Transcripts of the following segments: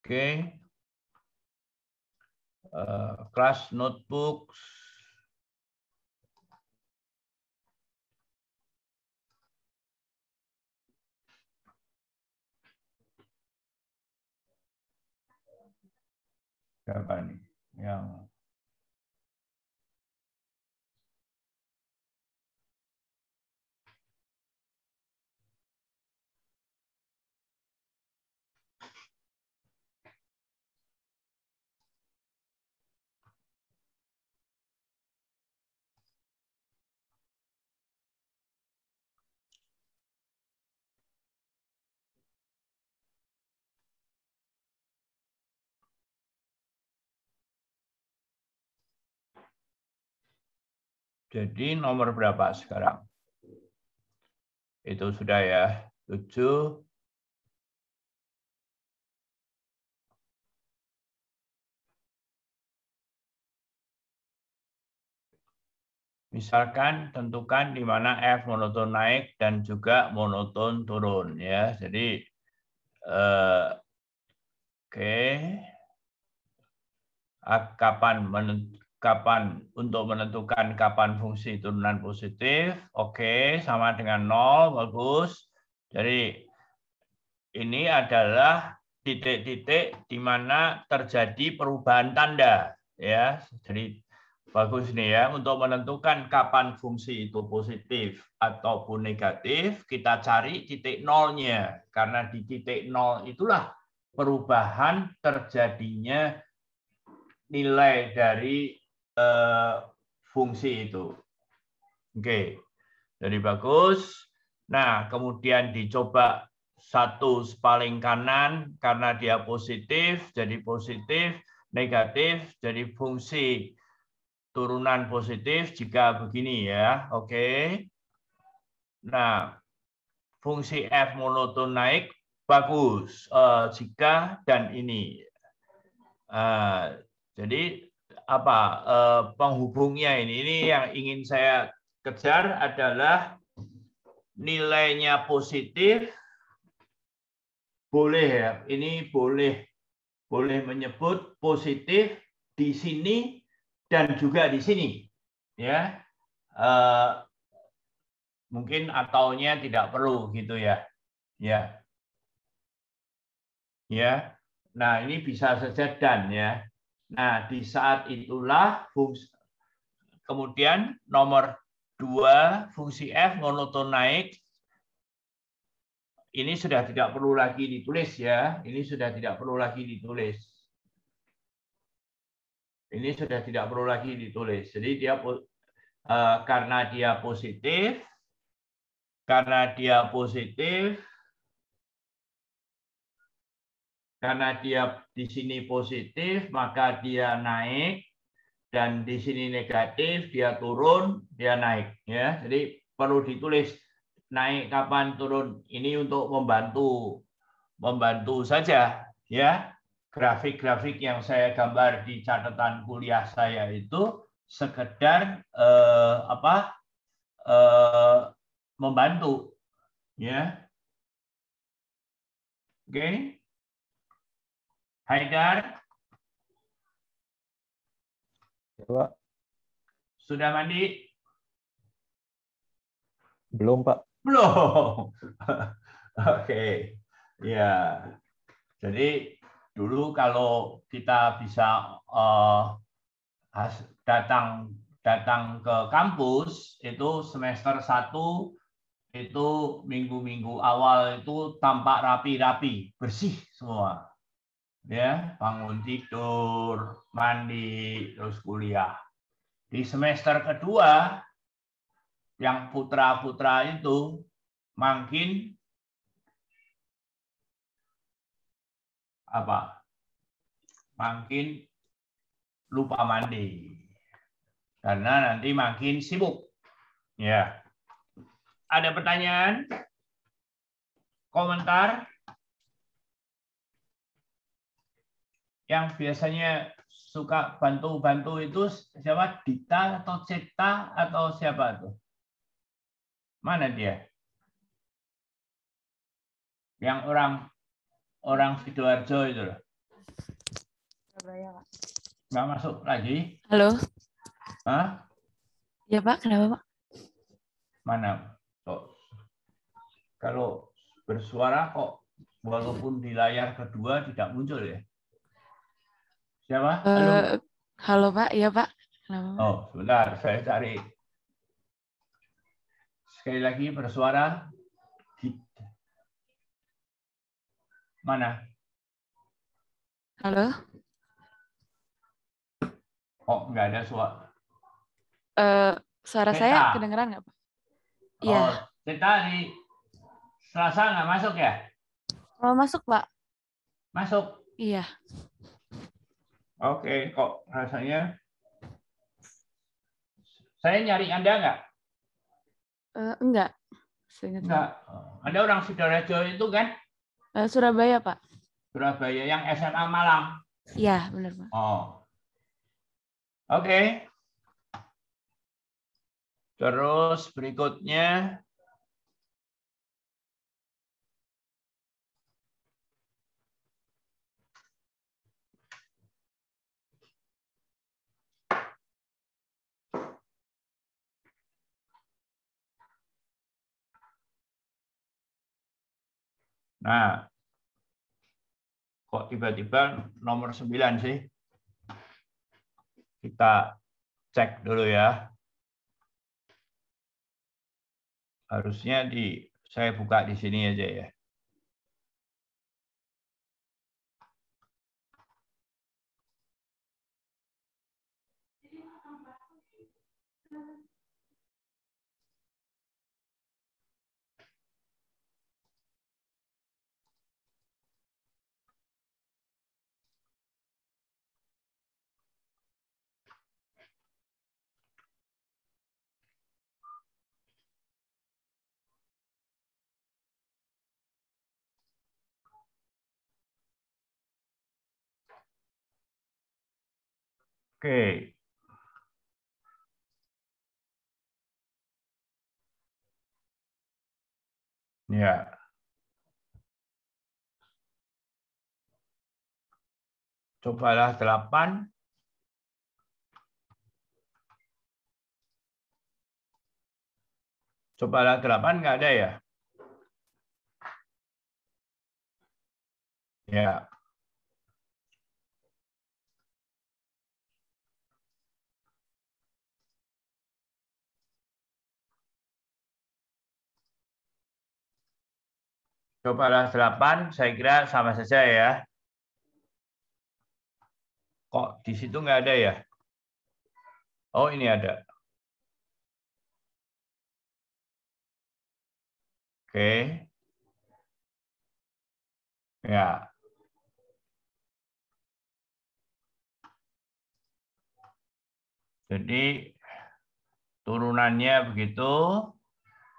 Oke. Kelas notebook. Siapa nih yang jadi nomor berapa sekarang? Itu sudah ya, 7. Misalkan tentukan di mana F monoton naik dan juga monoton turun ya. Jadi oke. Kapan untuk menentukan kapan fungsi turunan positif? Oke, sama dengan 0, bagus. Jadi ini adalah titik-titik di mana terjadi perubahan tanda ya. Jadi bagus nih ya, untuk menentukan kapan fungsi itu positif ataupun negatif, kita cari titik nolnya. Karena di titik 0 itulah perubahan terjadinya nilai dari fungsi itu. Oke, jadi bagus. Nah, kemudian dicoba satu paling kanan karena dia positif, jadi positif, negatif, jadi fungsi turunan positif jika begini ya. Oke. Nah, fungsi F monoton naik bagus jika dan ini. Jadi apa penghubungnya ini yang ingin saya kejar adalah nilainya positif boleh ya, ini boleh menyebut positif di sini dan juga di sini ya. Mungkin ataunya tidak perlu gitu ya. Ya. Nah, ini bisa saja dan ya. Nah, di saat itulah kemudian nomor 2 fungsi F monoton naik. Ini sudah tidak perlu lagi ditulis ya. Ini sudah tidak perlu lagi ditulis. Ini sudah tidak perlu lagi ditulis. Jadi dia karena dia positif, karena dia di sini positif, maka dia naik, dan di sini negatif, dia turun, dia naik. Ya, jadi perlu ditulis naik kapan, turun. Ini untuk membantu saja. Ya, grafik-grafik yang saya gambar di catatan kuliah saya itu sekedar membantu. Ya, oke. Haidar, ya, Pak. Sudah mandi? Belum, Pak. Belum. Oke. Ya. Jadi dulu kalau kita bisa datang ke kampus itu semester 1 itu minggu-minggu awal itu tampak rapi-rapi, bersih semua. Ya, bangun tidur, mandi, terus kuliah. Di semester kedua, yang putra-putra itu makin makin lupa mandi. Karena nanti makin sibuk. Ya. Ada pertanyaan? Komentar? Yang biasanya suka bantu-bantu itu siapa? Dita atau Cipta atau siapa tuh? Mana dia? Yang orang Sidoarjo itu loh. Surabaya, Pak. Nggak masuk lagi? Halo. Hah? Ya, Pak. Kenapa, Pak? Mana? Kok kalau bersuara kok walaupun di layar kedua tidak muncul ya? Siapa? Halo? Halo, Pak. Iya, Pak. Kenapa, Pak? Oh, sebentar. Saya cari. Sekali lagi bersuara. Mana? Halo. Oh, nggak ada suara. Suara Ceta. saya kedengeran nggak, Pak? Iya. Oh, Ceta di Selasa nggak masuk ya? Oh, masuk, Pak. Masuk. Iya. Oke, kok rasanya? Saya nyari Anda nggak? Enggak. Seingat Enggak. Anda orang Sidoarjo itu kan? Surabaya, Pak. Surabaya yang SMA Malang. Iya, benar, Pak. Oh. Oke. Terus berikutnya. Nah, kok tiba-tiba nomor 9 sih? Kita cek dulu ya. Harusnya saya buka di sini aja ya. Oke. Ya. Cobalah 8. Cobalah 8 nggak ada ya? Ya. Cobalah 8, saya kira sama saja ya. Kok di situ nggak ada ya? Oh, ini ada. Oke. Ya. Jadi turunannya begitu.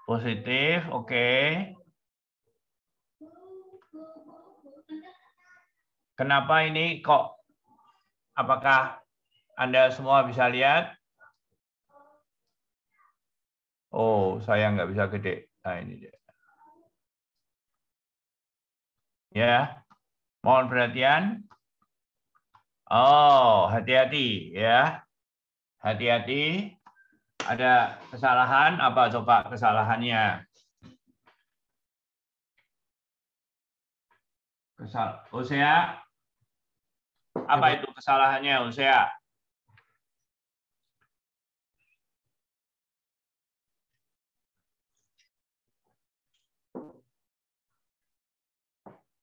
Positif, oke. Kenapa ini kok? Apakah Anda semua bisa lihat? Oh, saya nggak bisa gede. Nah, ini dia. Ya, mohon perhatian. Oh, hati-hati ya. Hati-hati. Ada kesalahan, apa coba kesalahannya? Usea, apa itu kesalahannya, Usea?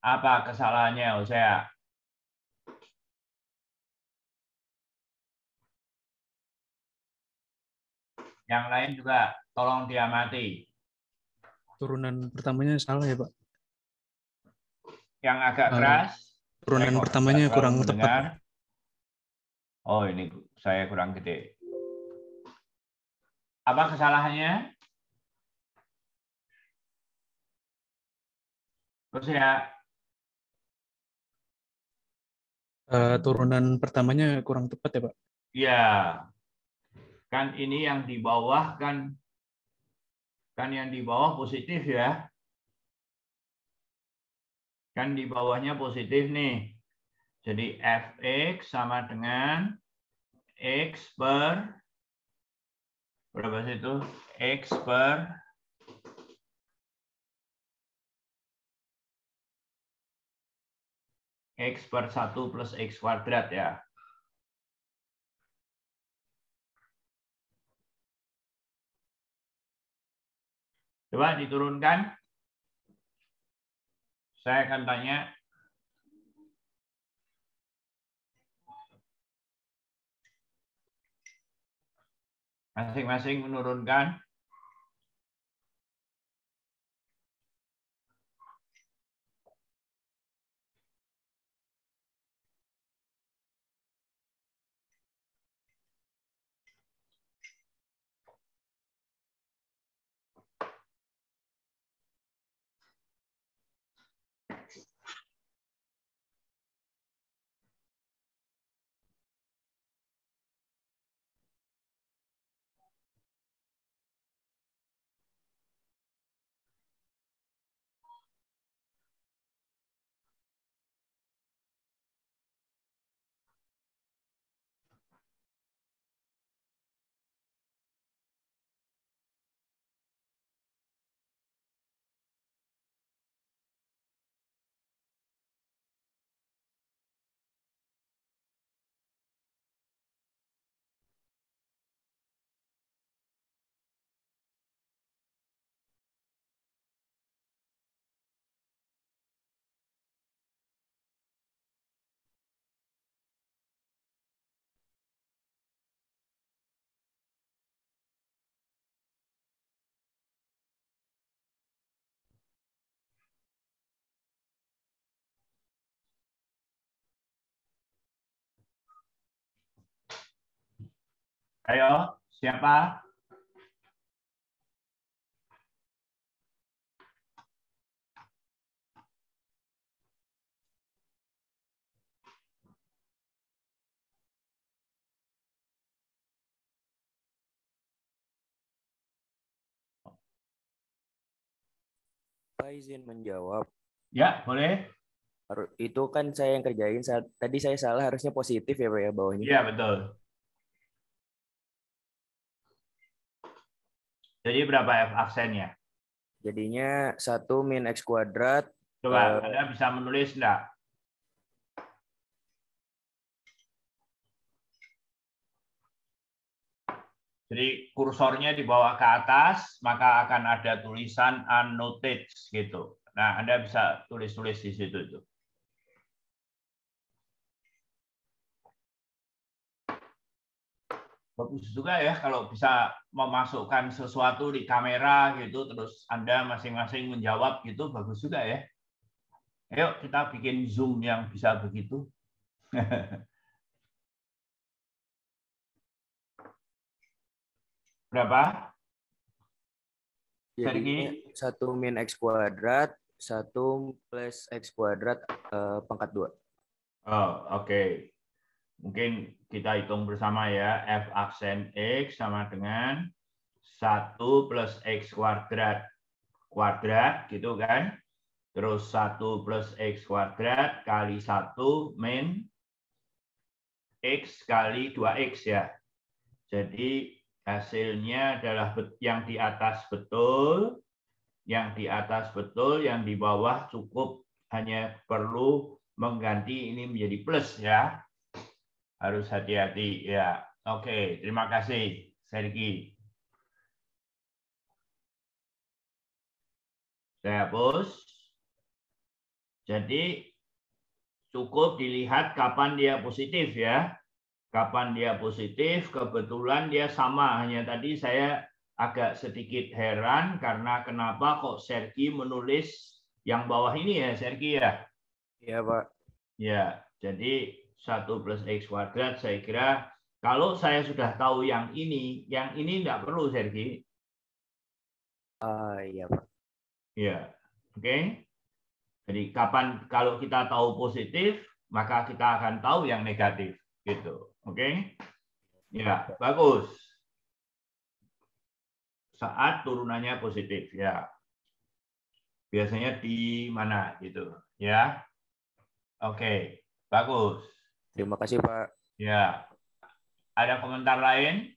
Apa kesalahannya, Usea? Yang lain juga tolong diamati. Turunan pertamanya salah ya, Pak? Yang agak keras. Turunan pertamanya kurang tepat. Oh, ini saya kurang gede. Apa kesalahannya? Terus ya. Turunan pertamanya kurang tepat ya, Pak? Iya. Kan ini yang di bawah kan yang di bawah positif ya. Kan di bawahnya positif nih. Jadi fx sama dengan x per berapa sih itu? X per X per 1 plus X kuadrat ya. Coba diturunkan. Saya akan tanya. Masing-masing menurunkan. Ayo, siapa? Pak izin menjawab. Ya, boleh. Itu kan saya yang kerjain. Tadi saya salah, harusnya positif ya Pak ya bawahnya. Iya, betul. Jadi berapa F aksennya? Jadinya 1 min X kuadrat. Coba, Anda bisa menulis enggak? Jadi kursornya dibawa ke atas, maka akan ada tulisan unnoted gitu. Nah, Anda bisa tulis-tulis di situ itu. Bagus juga ya kalau bisa memasukkan sesuatu di kamera gitu, terus Anda masing-masing menjawab gitu, bagus juga ya. Ayo kita bikin Zoom yang bisa begitu. Berapa? Jadinya 1 min X kuadrat, 1 plus X kuadrat pangkat 2. Oh, oke. Mungkin kita hitung bersama ya. F aksen X sama dengan 1 plus X kuadrat gitu kan. Terus 1 plus X kuadrat kali 1 min X kali 2X ya. Jadi hasilnya adalah yang di atas betul, yang di atas betul, yang di bawah cukup hanya perlu mengganti ini menjadi plus ya. Harus hati-hati ya. Oke, terima kasih Sergi. Saya hapus. Jadi cukup dilihat kapan dia positif ya. Kapan dia positif, kebetulan dia sama. Hanya tadi saya agak sedikit heran karena kenapa kok Sergi menulis yang bawah ini ya, Sergi ya? Iya, Pak. Ya, jadi 1 plus X kuadrat saya kira kalau saya sudah tahu yang ini tidak perlu, Sergi. Iya, Pak. Ya, oke. Jadi kapan kalau kita tahu positif, maka kita akan tahu yang negatif. Gitu, oke? Ya, bagus. Saat turunannya positif, ya. Biasanya di mana gitu, ya? Oke, Bagus. Terima kasih, Pak. Ya. Ada komentar lain?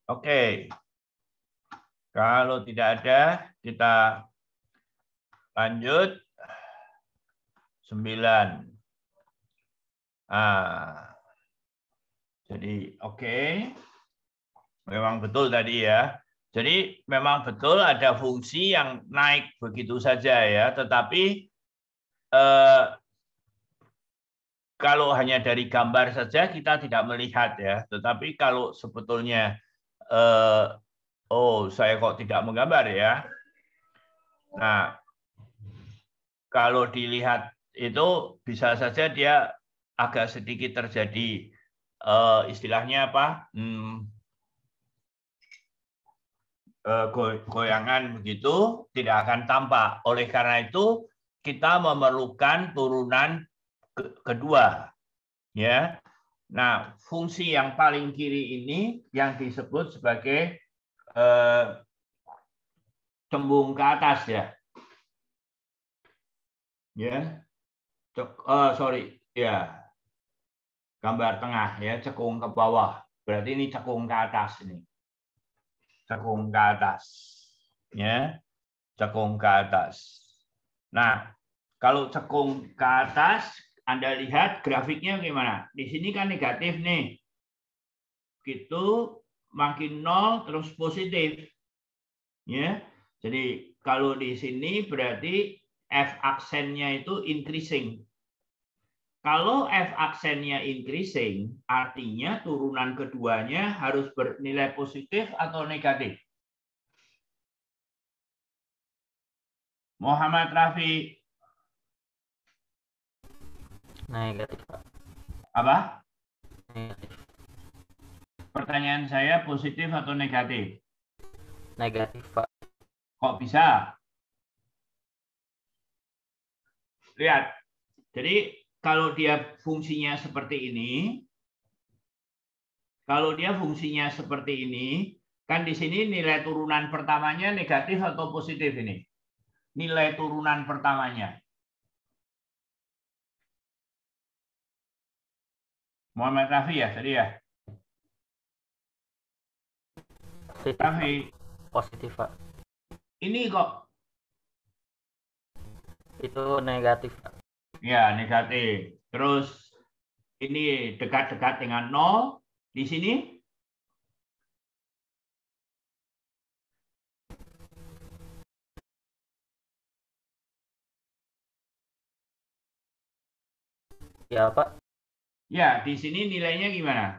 Oke. Kalau tidak ada, kita lanjut. 9. Jadi oke. Memang betul tadi ya. Jadi memang betul ada fungsi yang naik begitu saja ya. Tetapi kalau hanya dari gambar saja kita tidak melihat ya. Tetapi kalau sebetulnya saya kok tidak menggambar ya. Nah, kalau dilihat itu bisa saja dia agak sedikit terjadi istilahnya apa? Goyangan begitu tidak akan tampak. Oleh karena itu kita memerlukan turunan kedua. Ya. Nah, fungsi yang paling kiri ini yang disebut sebagai cembung ke atas ya. Ya. Ya. Gambar tengah ya, cekung ke bawah. Berarti ini cekung ke atas ini. Cekung ke atas. Ya. Cekung ke atas. Nah, kalau cekung ke atas, Anda lihat grafiknya gimana? Di sini kan negatif nih. Gitu makin 0 terus positif. Ya. Jadi kalau di sini berarti F aksennya itu increasing. Kalau F aksennya increasing, artinya turunan keduanya harus bernilai positif atau negatif. Muhammad Rafi. Negatif, Pak. Apa? Negatif. Pertanyaan saya positif atau negatif? Negatif, Pak. Kok bisa? Lihat. Jadi kalau dia fungsinya seperti ini, kan di sini nilai turunan pertamanya negatif atau positif ini? Nilai turunan pertamanya. Muhammad Rafi ya tadi ya? Positif, Rafi. Positif, Pak. Ini kok? Itu negatif, Pak. Ya, negatif. Terus ini dekat-dekat dengan 0. Di sini? Ya, Pak. Ya, di sini nilainya gimana?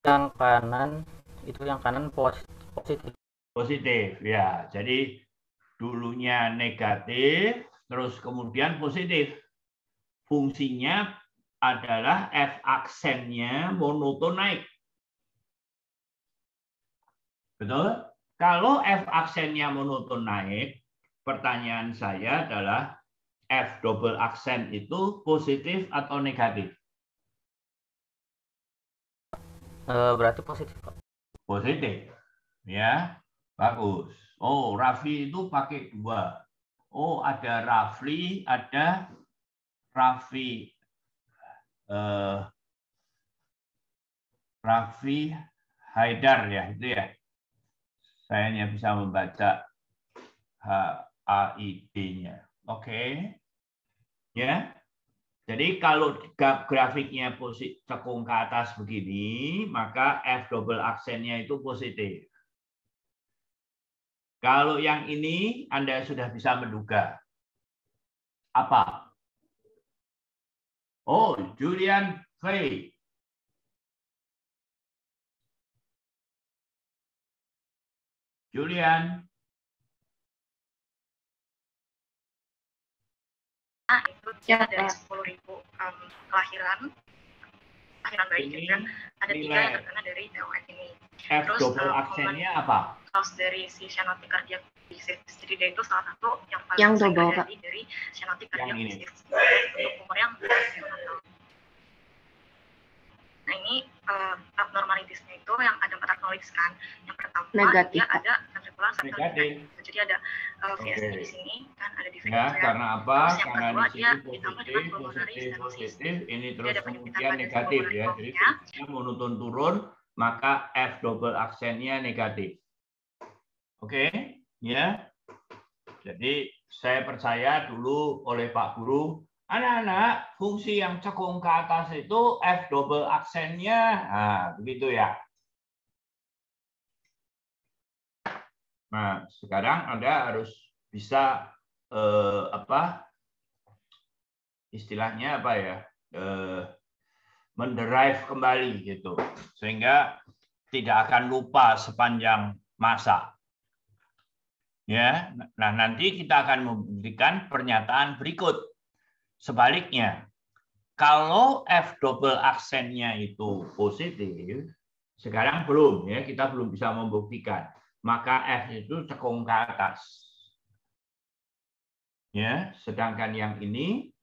Yang kanan positif. Positif, ya. Jadi dulunya negatif, terus kemudian positif. Fungsinya adalah F aksennya monoton naik. Betul? Kalau F aksennya monoton naik, pertanyaan saya adalah F double aksen itu positif atau negatif? Berarti positif, Pak. Positif. Ya, bagus. Oh, Raffi itu pakai 2. Oh, ada Rafli, ada Raffi Haidar ya, itu ya. Saya hanya bisa membaca HAID-nya. Oke. Ya. Jadi kalau grafiknya cekung ke atas begini, maka F double aksennya itu positif. Kalau yang ini Anda sudah bisa menduga. Apa? Oh, Julian Fay. Julian. Itu dari 10.000 kelahiran bayi juga ada 3 yang terkena dari DOF ini. F double aksennya apa? Cause dari si cyanotic cardiac disease. Jadi dia itu salah satu yang paling sering terjadi dari cyanotic cardiac disease. Untuk umur yang Nah ini abnormalitasnya itu yang ada 4 acknowledge kan. Yang pertama Negatif, dia ada ventricular septal Negatif. defect. Jadi ada VSD di sini kan ada defect. Ya, karena apa? Terus yang Karena kedua di dia sini ditambah positif, dengan pulmonary positif, stenosis. positif, ini terus ada penyempitan kemudian pada negatif pulmonary ya. Jadi valve-nya. fungsinya monoton turun, maka F double aksennya negatif. Oke, ya. Jadi saya percaya dulu oleh Pak Guru, anak-anak fungsi yang cekung ke atas itu F double aksennya, nah begitu ya. Nah, sekarang Anda harus bisa istilahnya apa ya? Menderive kembali gitu. Sehingga tidak akan lupa sepanjang masa. Ya. Nah, nanti kita akan memberikan pernyataan berikut. Sebaliknya, kalau F double aksennya itu positif, sekarang belum ya, kita belum bisa membuktikan. Maka F itu cekung ke atas. Ya, sedangkan yang ini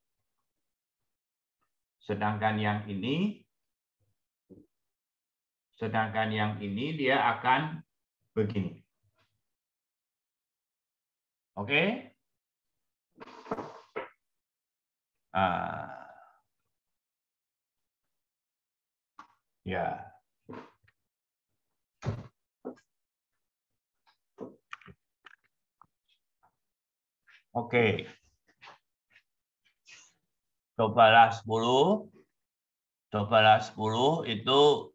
dia akan begini. Oke? Ya. Oke. Cobalah 10. Cobalah 10 itu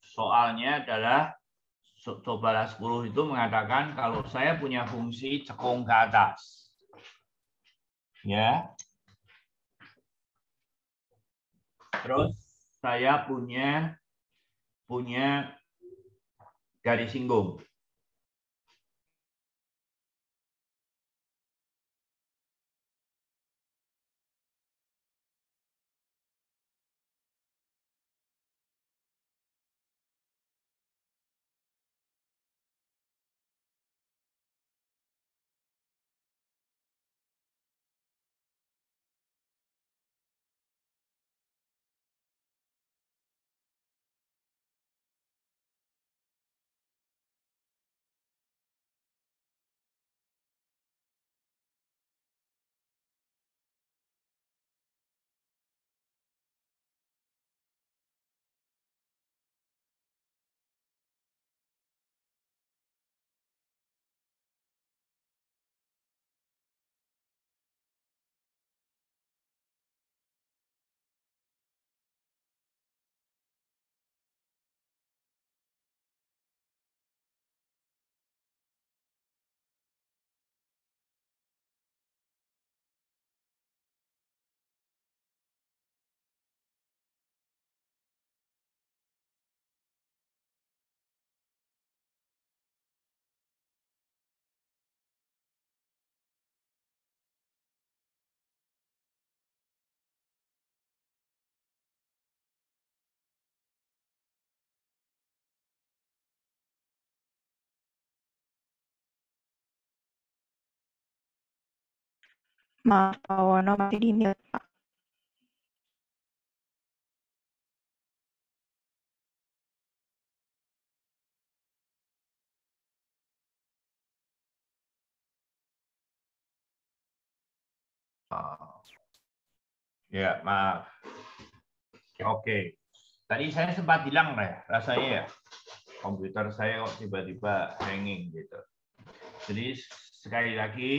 soalnya adalah cobalah 10 itu mengatakan kalau saya punya fungsi cekung ke atas. Ya. Terus saya punya garis singgung. Maaf, Pak Wono masih di mute, Pak. Ya, maaf. Oke. Tadi saya sempat bilang rasanya ya. Komputer saya kok tiba-tiba hanging gitu. Jadi sekali lagi,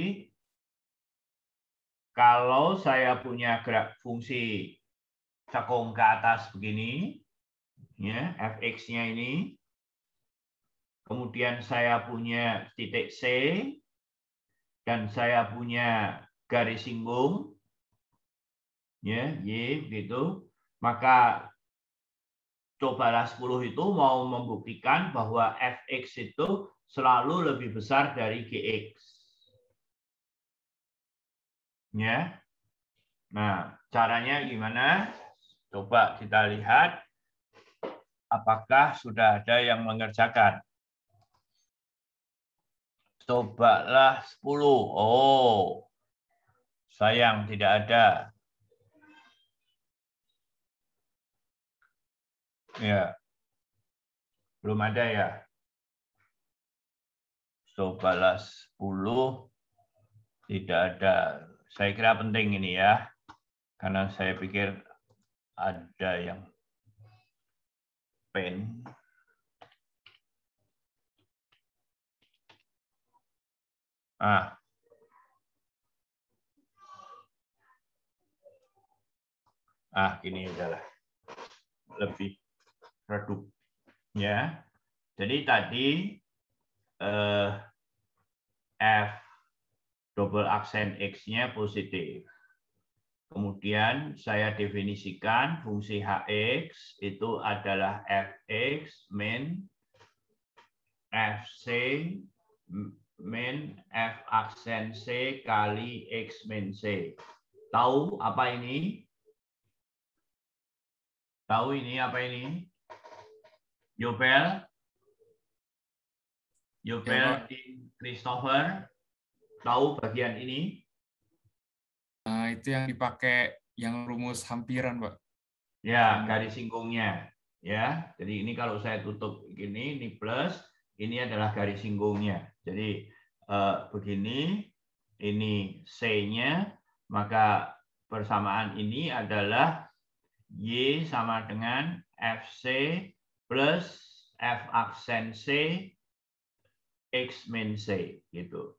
kalau saya punya gerak fungsi cekung ke atas begini, ya, fx-nya ini, kemudian saya punya titik C, dan saya punya garis singgung, ya, Y, begitu, maka cobalah 10 itu mau membuktikan bahwa fx itu selalu lebih besar dari gx. Ya. Nah, caranya gimana? Coba kita lihat apakah sudah ada yang mengerjakan. Cobalah 10. Oh, sayang tidak ada. Ya. Belum ada ya? Cobalah 10. Tidak ada. Saya kira penting ini ya. Karena saya pikir ada yang pen. Gini adalah lebih redup ya. Jadi tadi F double aksen X-nya positif. Kemudian saya definisikan fungsi Hx itu adalah Fx min Fc min F aksen C kali X min C. Tahu apa ini? Tahu ini apa ini? Yobel? Yobel, Christopher? Tahu bagian ini? Itu yang dipakai yang rumus hampiran, Pak. Ya, garis singgungnya. Ya, jadi ini kalau saya tutup gini, ini plus, ini adalah garis singgungnya. Jadi begini, ini C-nya, maka persamaan ini adalah Y sama dengan FC plus F aksen C X min C gitu.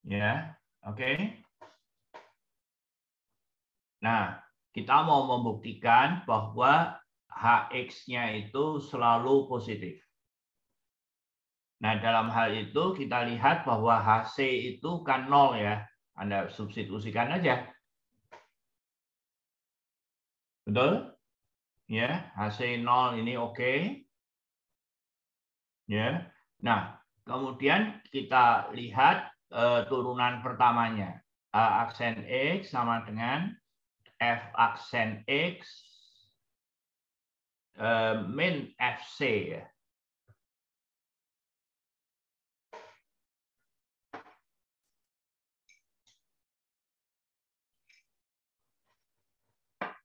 Ya, oke. Nah, kita mau membuktikan bahwa Hx-nya itu selalu positif. Nah, dalam hal itu kita lihat bahwa Hc itu kan 0 ya. Anda substitusikan aja. Betul? Ya, Hc 0 ini oke. Ya. Nah, kemudian kita lihat turunan pertamanya. A aksen X sama dengan F aksen X min Fc ya.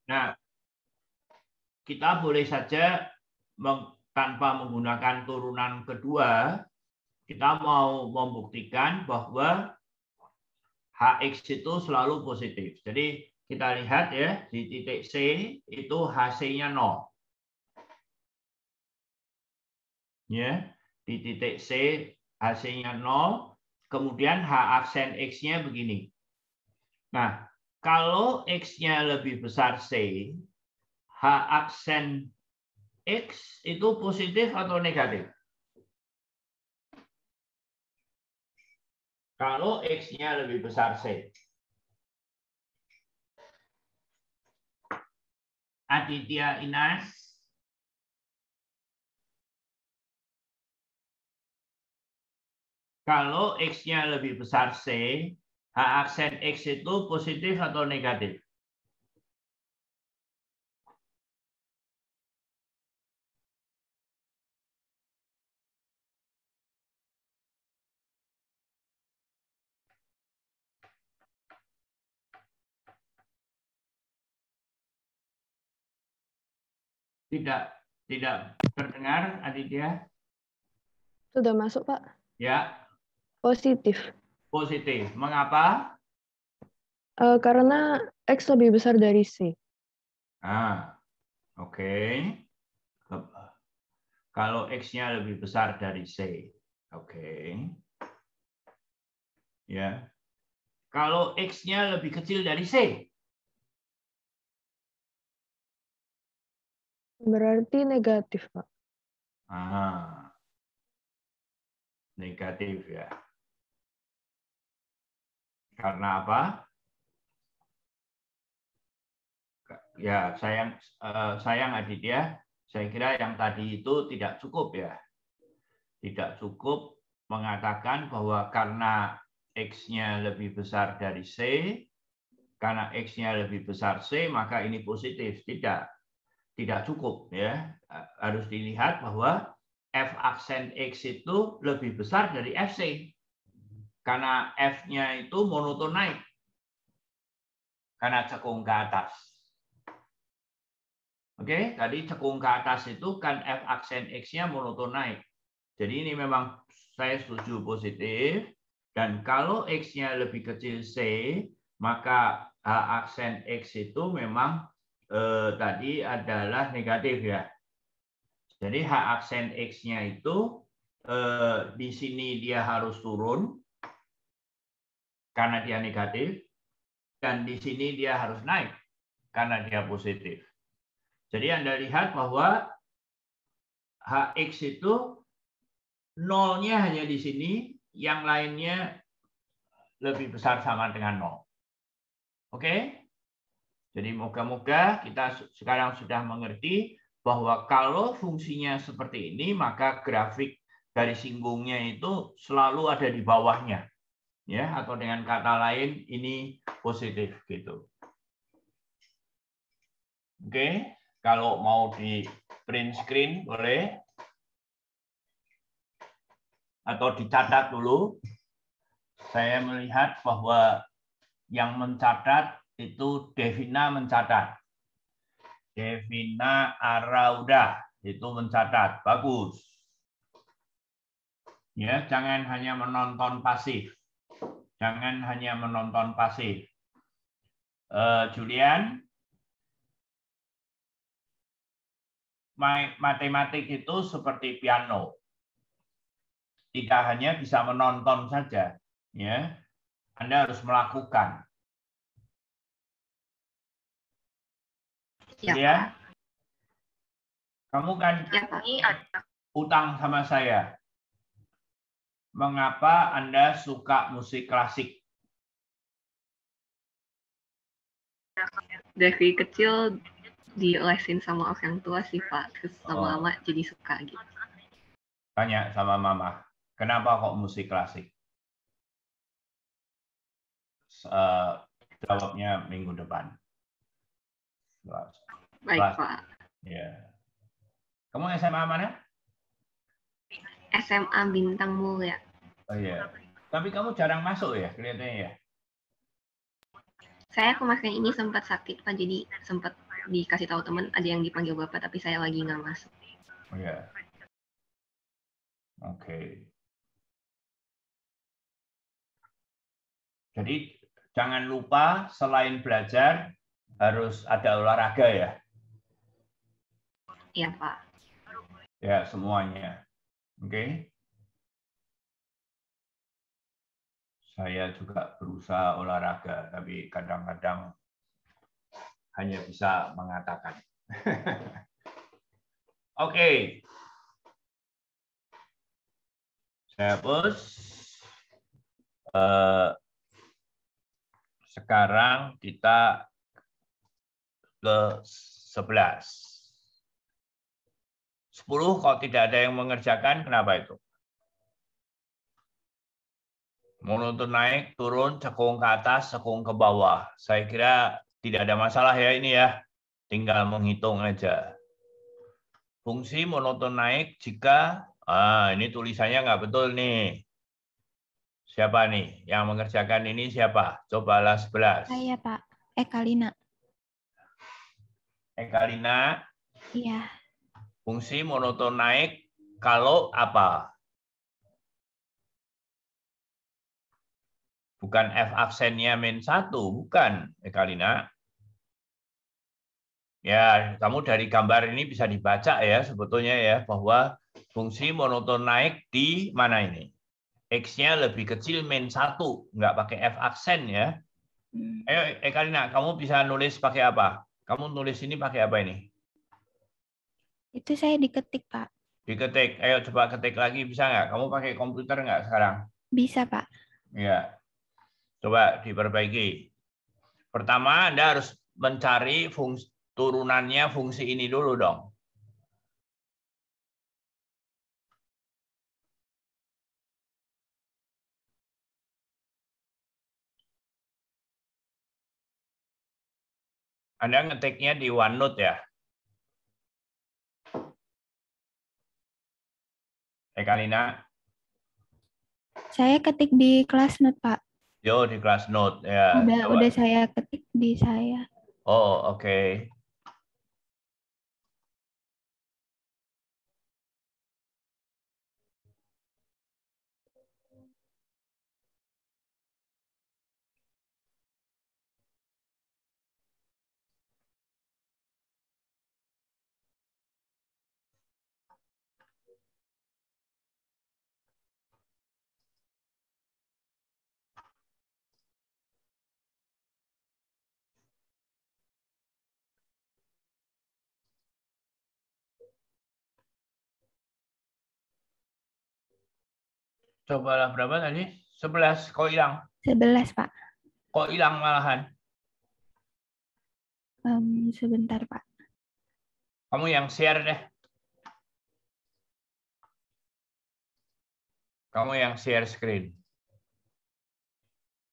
Nah, kita boleh saja tanpa menggunakan turunan kedua, kita mau membuktikan bahwa Hx itu selalu positif. Jadi kita lihat ya, di titik C itu Hc-nya 0. Ya, di titik C Hc-nya 0, kemudian H aksen X-nya begini. Nah, kalau X-nya lebih besar C, H aksen X itu positif atau negatif? Kalau X-nya lebih besar C. Aditya Inas. Kalau X-nya lebih besar C, H aksen X itu positif atau negatif? Tidak terdengar, Aditya? Sudah masuk, Pak. Ya. Positif. Positif. Mengapa? Karena X lebih besar dari C. Oke. Kalau X-nya lebih besar dari C. Oke. Ya. Kalau X-nya lebih kecil dari C. Berarti negatif, Pak. Negatif ya. Karena apa? Ya, sayang Aditya, saya kira yang tadi itu tidak cukup ya. Tidak cukup mengatakan bahwa karena X-nya lebih besar dari C, karena X-nya lebih besar C, maka ini positif. Tidak cukup ya. Harus dilihat bahwa F aksen X itu lebih besar dari Fc. Karena F-nya itu monoton naik. Karena cekung ke atas. Oke, tadi cekung ke atas itu kan F aksen X-nya monoton naik. Jadi ini memang saya setuju positif. Dan kalau X-nya lebih kecil C, maka H aksen X itu memang tadi adalah negatif ya. Jadi H aksen X-nya itu di sini dia harus turun karena dia negatif. Dan di sini dia harus naik karena dia positif. Jadi Anda lihat bahwa Hx itu nolnya hanya di sini, yang lainnya lebih besar sama dengan 0. Oke? Jadi moga-moga kita sekarang sudah mengerti bahwa kalau fungsinya seperti ini, maka grafik dari singgungnya itu selalu ada di bawahnya. Ya, atau dengan kata lain ini positif gitu. Oke? Kalau mau di print screen boleh. Atau dicatat dulu. Saya melihat bahwa yang mencatat itu Devina mencatat. Devina Arauda itu mencatat. Bagus. Ya, jangan hanya menonton pasif. Jangan hanya menonton pasif. Julian, matematik itu seperti piano. Tidak hanya bisa menonton saja, ya. Anda harus melakukan. Ya. Kamu kan utang sama saya. Mengapa Anda suka musik klasik? Dari kecil dilesin sama orang tua sih Pak, terus lama-lama jadi suka gitu. Tanya sama Mama, kenapa kok musik klasik? Jawabnya minggu depan. Baik Pak. Ya. Kamu SMA mana? SMA Bintang Mulia. Oh iya. Tapi kamu jarang masuk ya, kelihatannya ya. Saya kemarin ini sempat sakit Pak, jadi sempat dikasih tahu teman ada yang dipanggil Bapak, tapi saya lagi nggak masuk. Oh ya. Oke. Jadi jangan lupa selain belajar harus ada olahraga ya. Iya Pak. Ya semuanya. Oke. Saya juga berusaha olahraga, tapi kadang-kadang hanya bisa mengatakan. Oke. Saya hapus. Sekarang kita ke 11. 10 kalau tidak ada yang mengerjakan, kenapa itu? Monoton naik, turun, cekung ke atas, cekung ke bawah. Saya kira tidak ada masalah ya ini ya. Tinggal menghitung aja. Fungsi monoton naik jika, ini tulisannya nggak betul nih. Siapa nih yang mengerjakan ini siapa? Cobalah 11. Saya Pak, Ekalina. Ekalina. Iya. Fungsi monoton naik kalau apa? Bukan F aksennya -1, bukan, Ekalina. Ya, kamu dari gambar ini bisa dibaca ya sebetulnya ya bahwa fungsi monoton naik di mana ini? X-nya lebih kecil -1, nggak pakai F aksen ya. Ayo Ekalina, kamu bisa nulis pakai apa? Kamu nulis ini pakai apa ini? Itu saya diketik, Pak. Diketik. Ayo coba ketik lagi, bisa nggak? Kamu pakai komputer nggak sekarang? Bisa, Pak. Ya. Coba diperbaiki. Pertama, Anda harus mencari turunannya fungsi ini dulu dong. Anda ngetiknya di OneNote ya? Ekalina? Saya ketik di Classnote, Pak. Yo, di Classnote ya. Udah saya ketik di saya. Oh, oke. Cobalah berapa tadi? 11. Kok hilang? 11, Pak. Kok hilang malahan? Sebentar, Pak. Kamu yang share deh. Kamu yang share screen.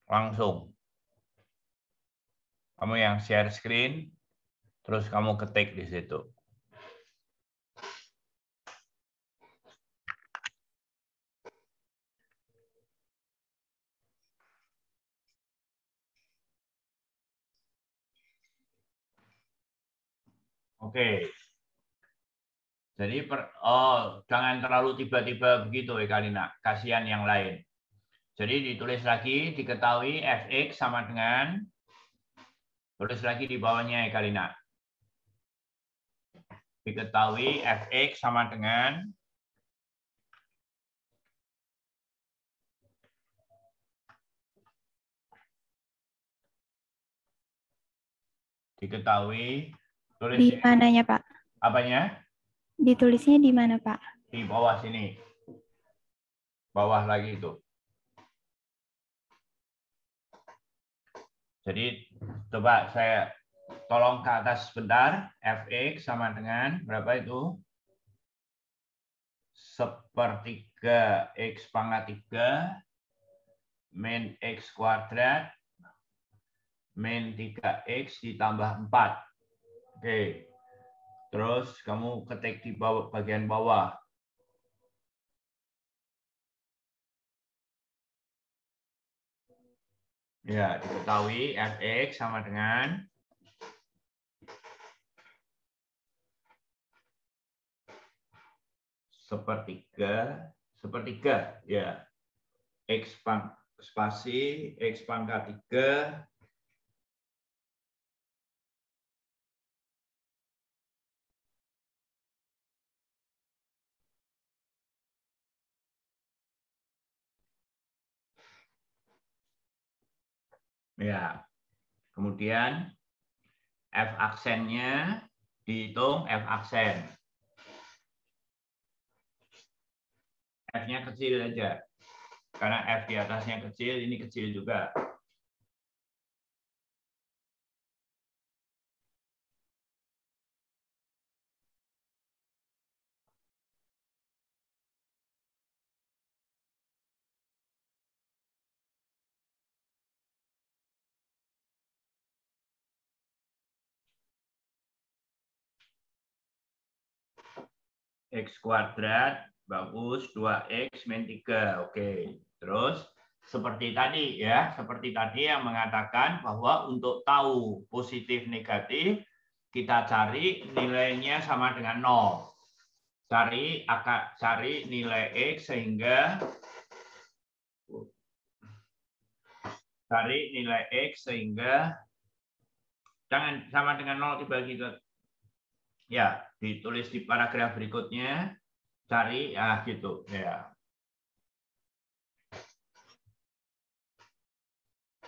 Langsung. Kamu yang share screen, terus kamu ketik di situ. Oke. Jadi jangan terlalu tiba-tiba begitu Ekalina, kasihan yang lain. Jadi ditulis lagi, diketahui fx sama dengan, tulis lagi di bawahnya Ekalina. Diketahui fx sama dengan diketahui, tulis Di mananya, Pak? Apanya? Ditulisnya di mana, Pak? Di bawah sini. Bawah lagi itu. Jadi coba saya tolong ke atas sebentar. Fx sama dengan berapa itu? 1/3 X pangkat 3 min X kuadrat min 3X ditambah 4. Oke. Terus kamu ketik di bawah, bagian bawah. Ya, diketahui fx sama dengan sepertiga ya. X spasi X pangkat 3 ya. Kemudian F aksennya dihitung F aksen. F-nya kecil aja. Karena F di atasnya kecil, ini kecil juga. X kuadrat, bagus, 2X min 3. Oke, terus seperti tadi ya, seperti tadi yang mengatakan bahwa untuk tahu positif negatif, kita cari nilainya sama dengan 0. Cari nilai X sehingga jangan sama dengan 0 dibagi. Ya, ditulis di paragraf berikutnya, cari gitu ya.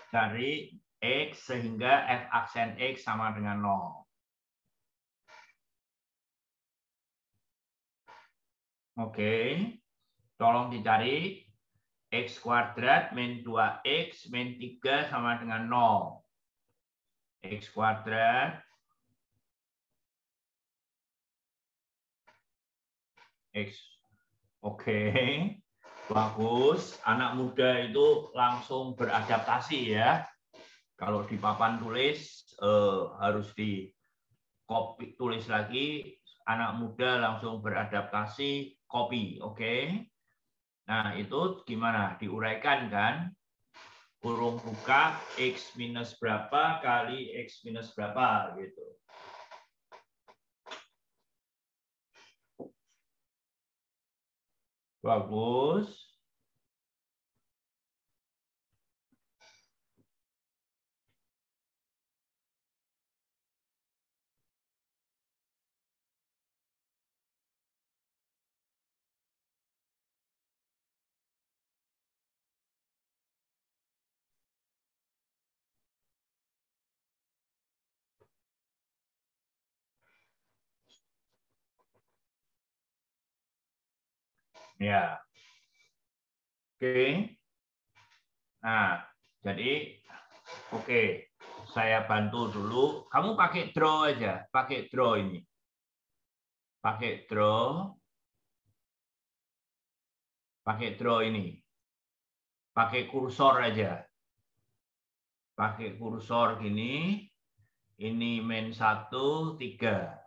Cari X sehingga F aksen X sama dengan 0. Oke. Tolong dicari X kuadrat min 2X min 3 sama dengan 0. X kuadrat X. Oke. Bagus. Anak muda itu langsung beradaptasi ya. Kalau di papan tulis harus di copy tulis lagi. Anak muda langsung beradaptasi copy. Oke. Nah, itu gimana? Diuraikan kan? Kurung buka X minus berapa kali X minus berapa gitu. Bagus. Ya. Oke. Nah, jadi oke. Saya bantu dulu. Kamu pakai draw aja, pakai draw ini. Pakai draw. Pakai draw ini. Pakai kursor aja. Pakai kursor gini. Ini min 1, 3.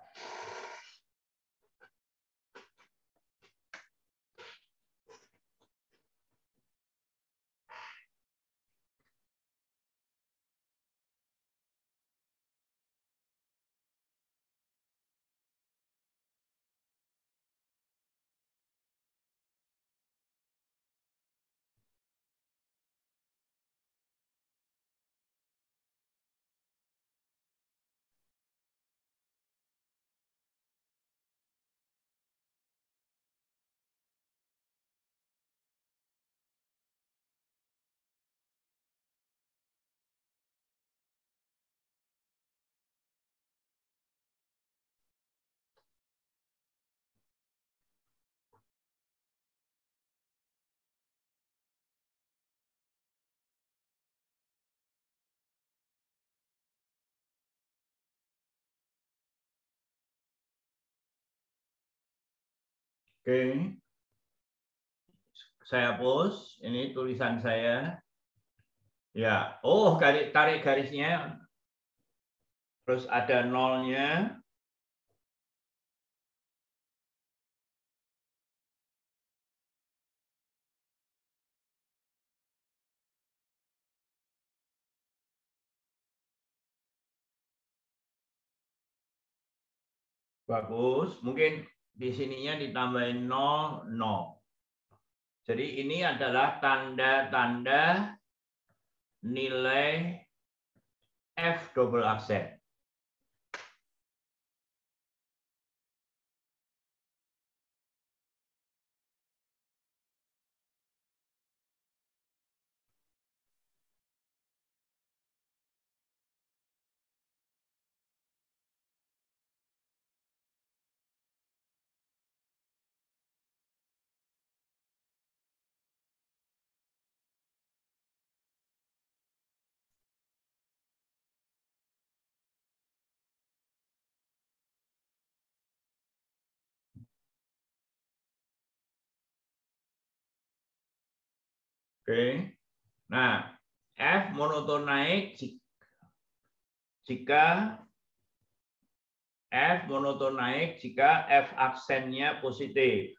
Oke. Saya hapus. Ini tulisan saya. Ya. Oh, tarik garisnya. Terus ada nolnya. Bagus. Mungkin di sininya ditambahin 0, 0. Jadi ini adalah tanda-tanda nilai F double aksen. Oke. Nah, F monoton naik jika F monoton naik jika F aksennya positif.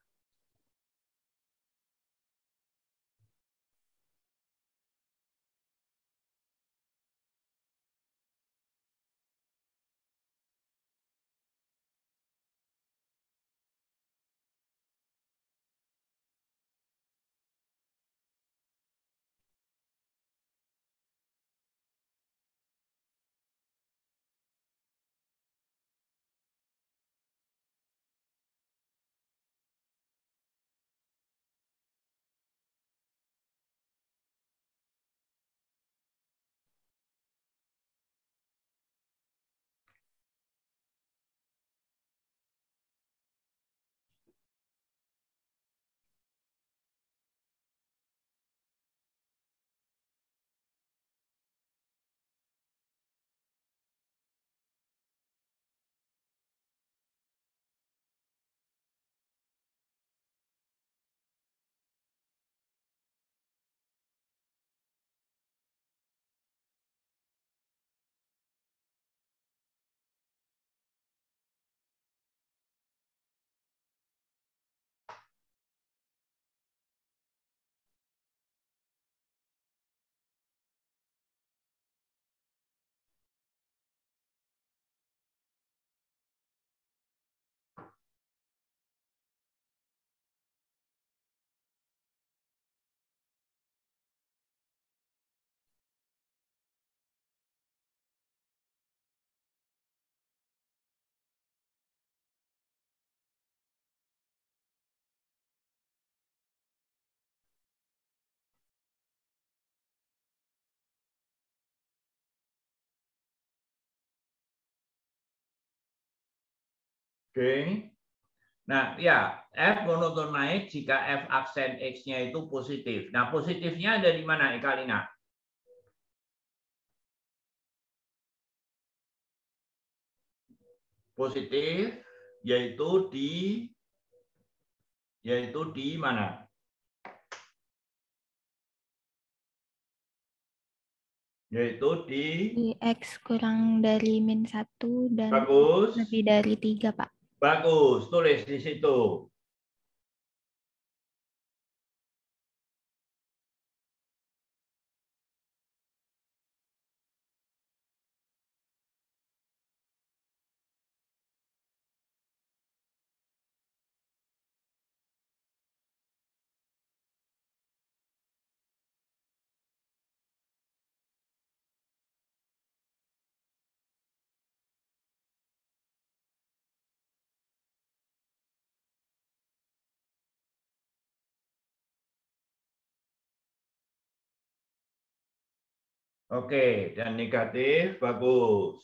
Oke. Nah, ya, F monoton naik jika F aksen X-nya itu positif. Nah, positifnya ada di mana, Ekalina? Positif yaitu di mana? Yaitu di X kurang dari -1 dan bagus. lebih dari 3, Pak. Bagus, tulis di situ. Oke, dan negatif, bagus.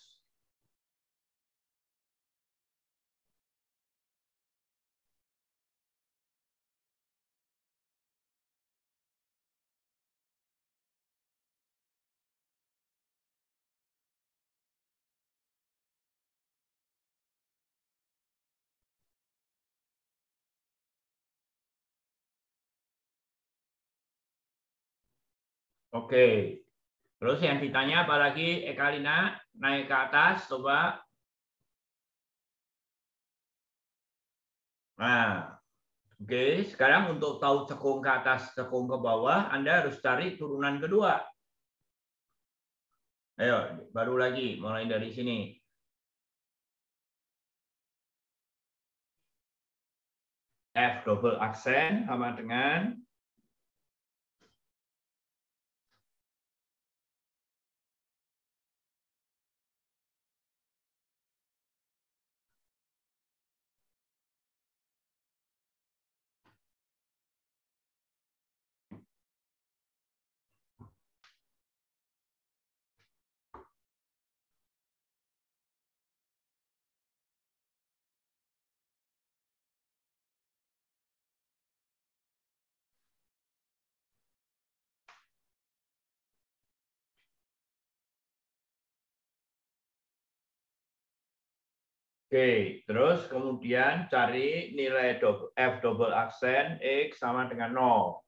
Oke. Terus yang ditanya apa lagi, Ekalina? Naik ke atas, coba. Nah, oke. Sekarang untuk tahu cekung ke atas, cekung ke bawah, Anda harus cari turunan kedua. Ayo, baru lagi, mulai dari sini. F double aksen sama dengan oke, terus kemudian cari nilai F double aksen X sama dengan 0.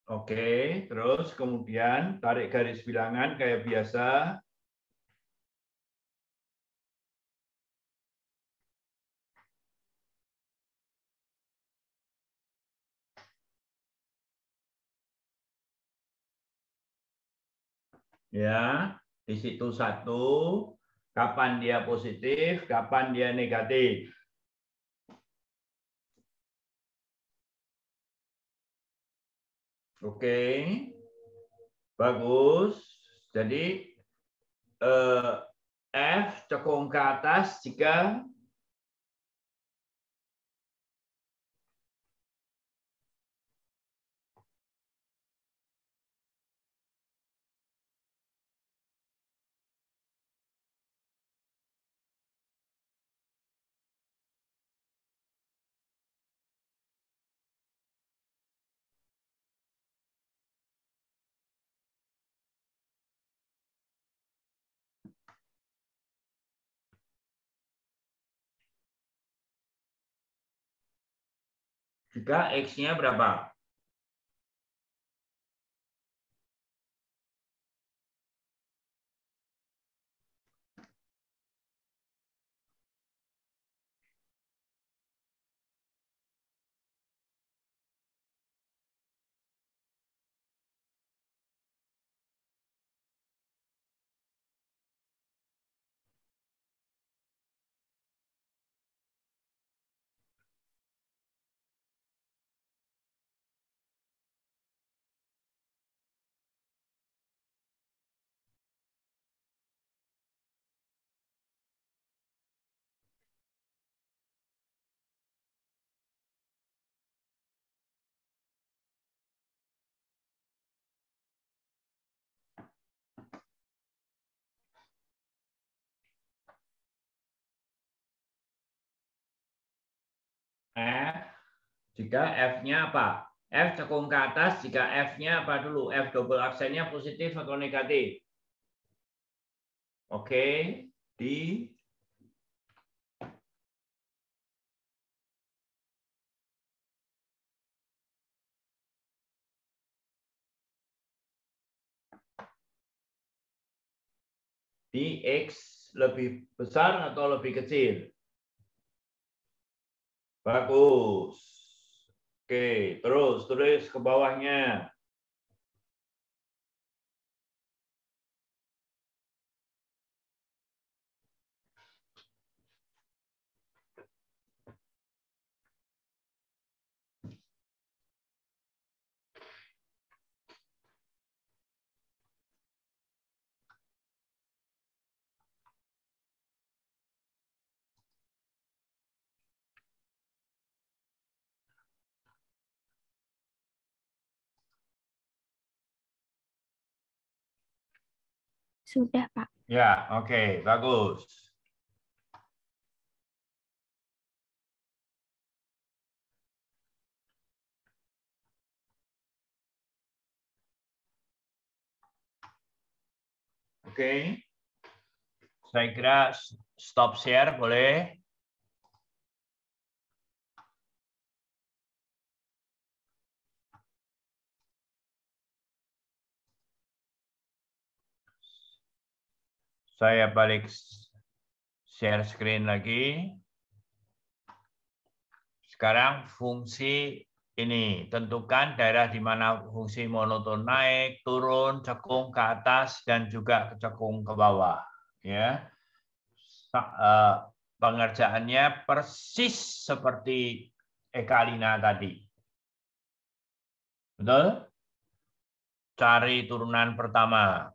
Oke, terus kemudian tarik garis bilangan kayak biasa. Ya, di situ 1, kapan dia positif, kapan dia negatif. Oke, bagus. Jadi F cekung ke atas jika X-nya berapa? F. Jika F-nya apa? F cekung ke atas, jika F-nya apa dulu? F double aksennya positif atau negatif? Oke, di X lebih besar atau lebih kecil? Bagus. Oke, terus tulis ke bawahnya. Sudah, Pak. Ya, oke, bagus. Oke. Saya kira stop share boleh. Saya balik share screen lagi. Sekarang fungsi ini, tentukan daerah di mana fungsi monoton naik, turun, cekung ke atas, dan juga cekung ke bawah. Ya, pengerjaannya persis seperti Ekalina tadi. Betul? Cari turunan pertama.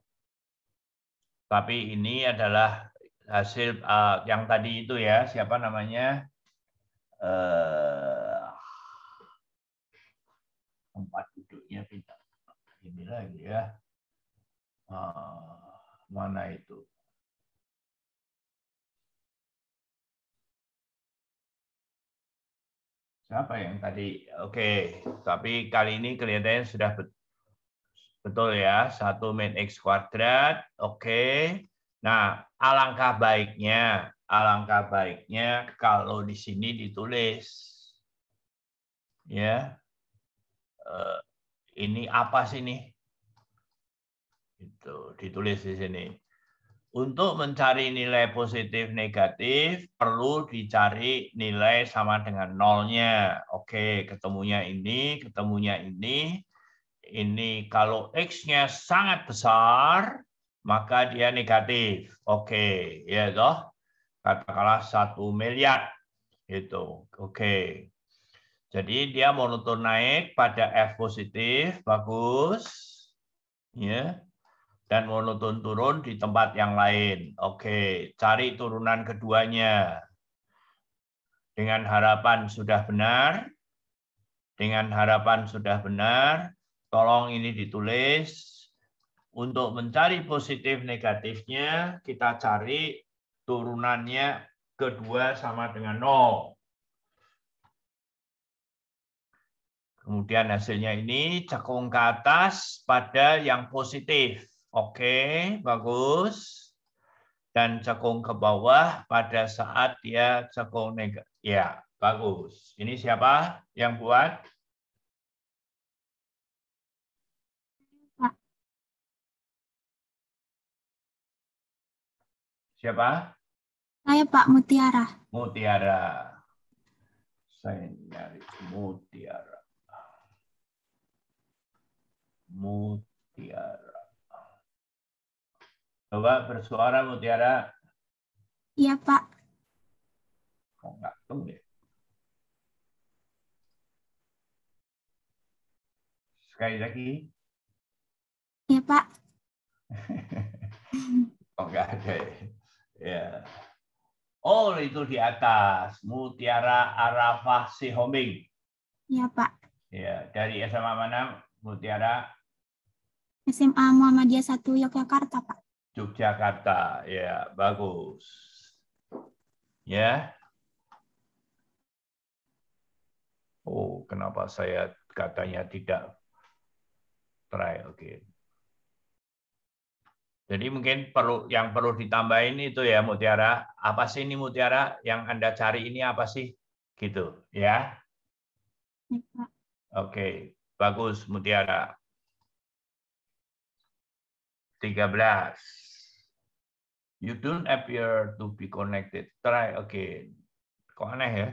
Tapi ini adalah hasil yang tadi itu ya, siapa namanya? Tempat duduknya pindah. Ini lagi ya. Mana itu? Siapa yang tadi? Oke, tapi kali ini kelihatannya sudah betul ya. 1 min X kuadrat. Oke. Nah, alangkah baiknya kalau di sini ditulis ya. Ini apa sih nih? Itu ditulis di sini. Untuk mencari nilai positif negatif perlu dicari nilai sama dengan nolnya. Oke, ketemunya ini, ketemunya ini. Ini kalau X-nya sangat besar, maka dia negatif. Oke, ya toh. Katakanlah 1 miliar. Gitu. Oke. Jadi dia monoton naik pada F positif, bagus. Ya. Dan monoton turun di tempat yang lain. Oke, cari turunan keduanya. Dengan harapan sudah benar. Dengan harapan sudah benar. Tolong ini ditulis. Untuk mencari positif negatifnya, kita cari turunannya kedua sama dengan 0. Kemudian hasilnya ini cekung ke atas pada yang positif. Oke, bagus. Dan cekung ke bawah pada saat dia cekung negatif. Ya, bagus. Ini siapa yang buat? Siapa? Saya Pak Mutiara. Mutiara. Saya nyari Mutiara. Mutiara. Coba bersuara Mutiara. Iya Pak. Kok nggak tahu ya? Sekali lagi. Iya Pak. Oh nggak ada ya. Ya. Oh, itu di atas. Mutiara Arafah Sihombing. Iya, Pak. Ya, dari SMA mana, Mutiara? SMA Muhammadiyah 1 Yogyakarta, Pak. Yogyakarta. Ya, bagus. Ya. Oh, kenapa saya katanya tidak try again? Jadi mungkin yang perlu ditambahin itu ya Mutiara. Apa sih ini Mutiara? Yang Anda cari ini apa sih? Gitu ya. Oke, bagus Mutiara. 13. You don't appear to be connected. Try again. Kok aneh ya?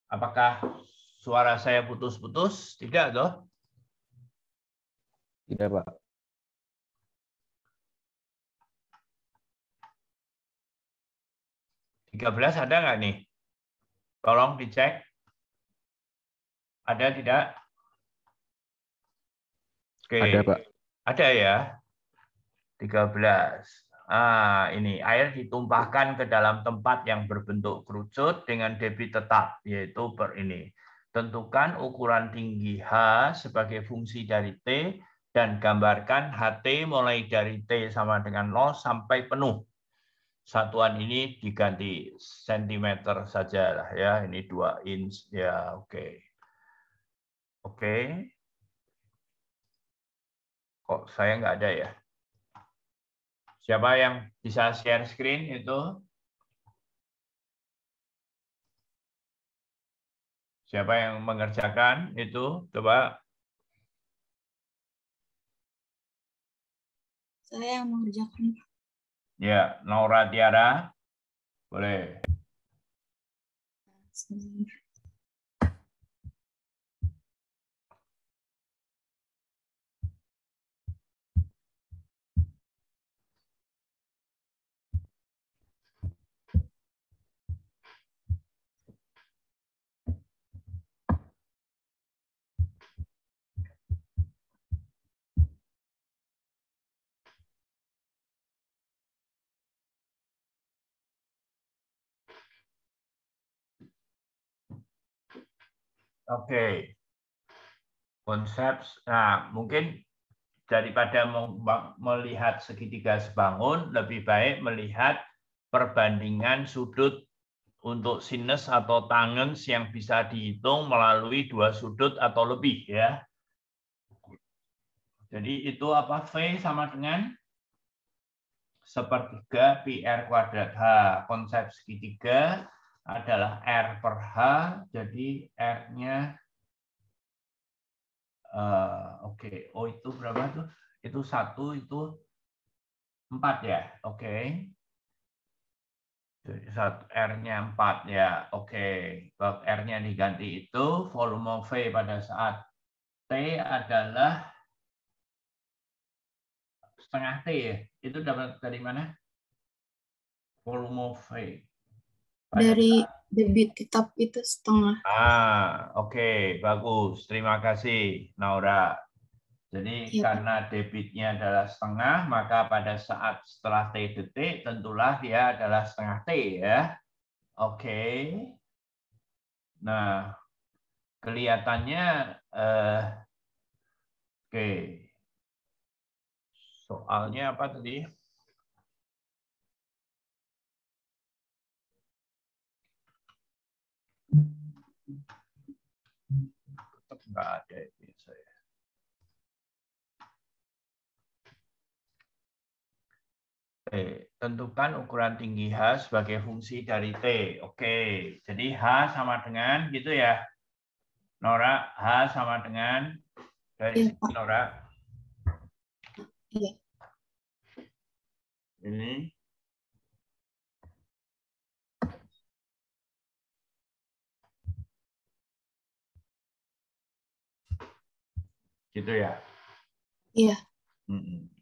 Apakah suara saya putus-putus? Tidak, toh? Tidak, Pak. Belas ada nggak nih? Tolong dicek. Ada tidak? Oke. Ada, Pak. Ada ya. 13. Ini air ditumpahkan ke dalam tempat yang berbentuk kerucut dengan debit tetap, yaitu ini. Tentukan ukuran tinggi H sebagai fungsi dari T dan gambarkan HT mulai dari T sama dengan 0 sampai penuh. Satuan ini diganti sentimeter saja lah ya. Ini 2 inch ya, oke. Oke. Kok saya nggak ada ya? Siapa yang bisa share screen itu? Siapa yang mengerjakan itu? Coba. Saya yang mengerjakan. Ya, Naura Tiara. Boleh. Oke. Konsep, nah mungkin daripada melihat segitiga sebangun, lebih baik melihat perbandingan sudut untuk sinus atau tangens yang bisa dihitung melalui 2 sudut atau lebih ya. Jadi itu apa? V sama dengan sepertiga pi R kuadrat H. Konsep segitiga adalah R per H, jadi R-nya oke. Oh itu berapa tuh? Itu 1, itu 4 ya. Oke. Jadi R-nya 4 ya. Oke. Kalau R-nya diganti itu, volume V pada saat T adalah setengah T ya. Itu dapat dari mana? Volume V. Dari debit tetap itu setengah. Oke, bagus. Terima kasih, Naura. Jadi karena debitnya adalah setengah, maka pada saat setelah T detik, tentulah dia adalah setengah T ya. Oke. Nah, kelihatannya, oke. Soalnya apa tadi? Tetap nggak ada ini saya. Tentukan ukuran tinggi H sebagai fungsi dari T. Oke, jadi H sama dengan gitu ya. Nora, H sama dengan dari Nora. Iya. Ini. Gitu ya. Iya.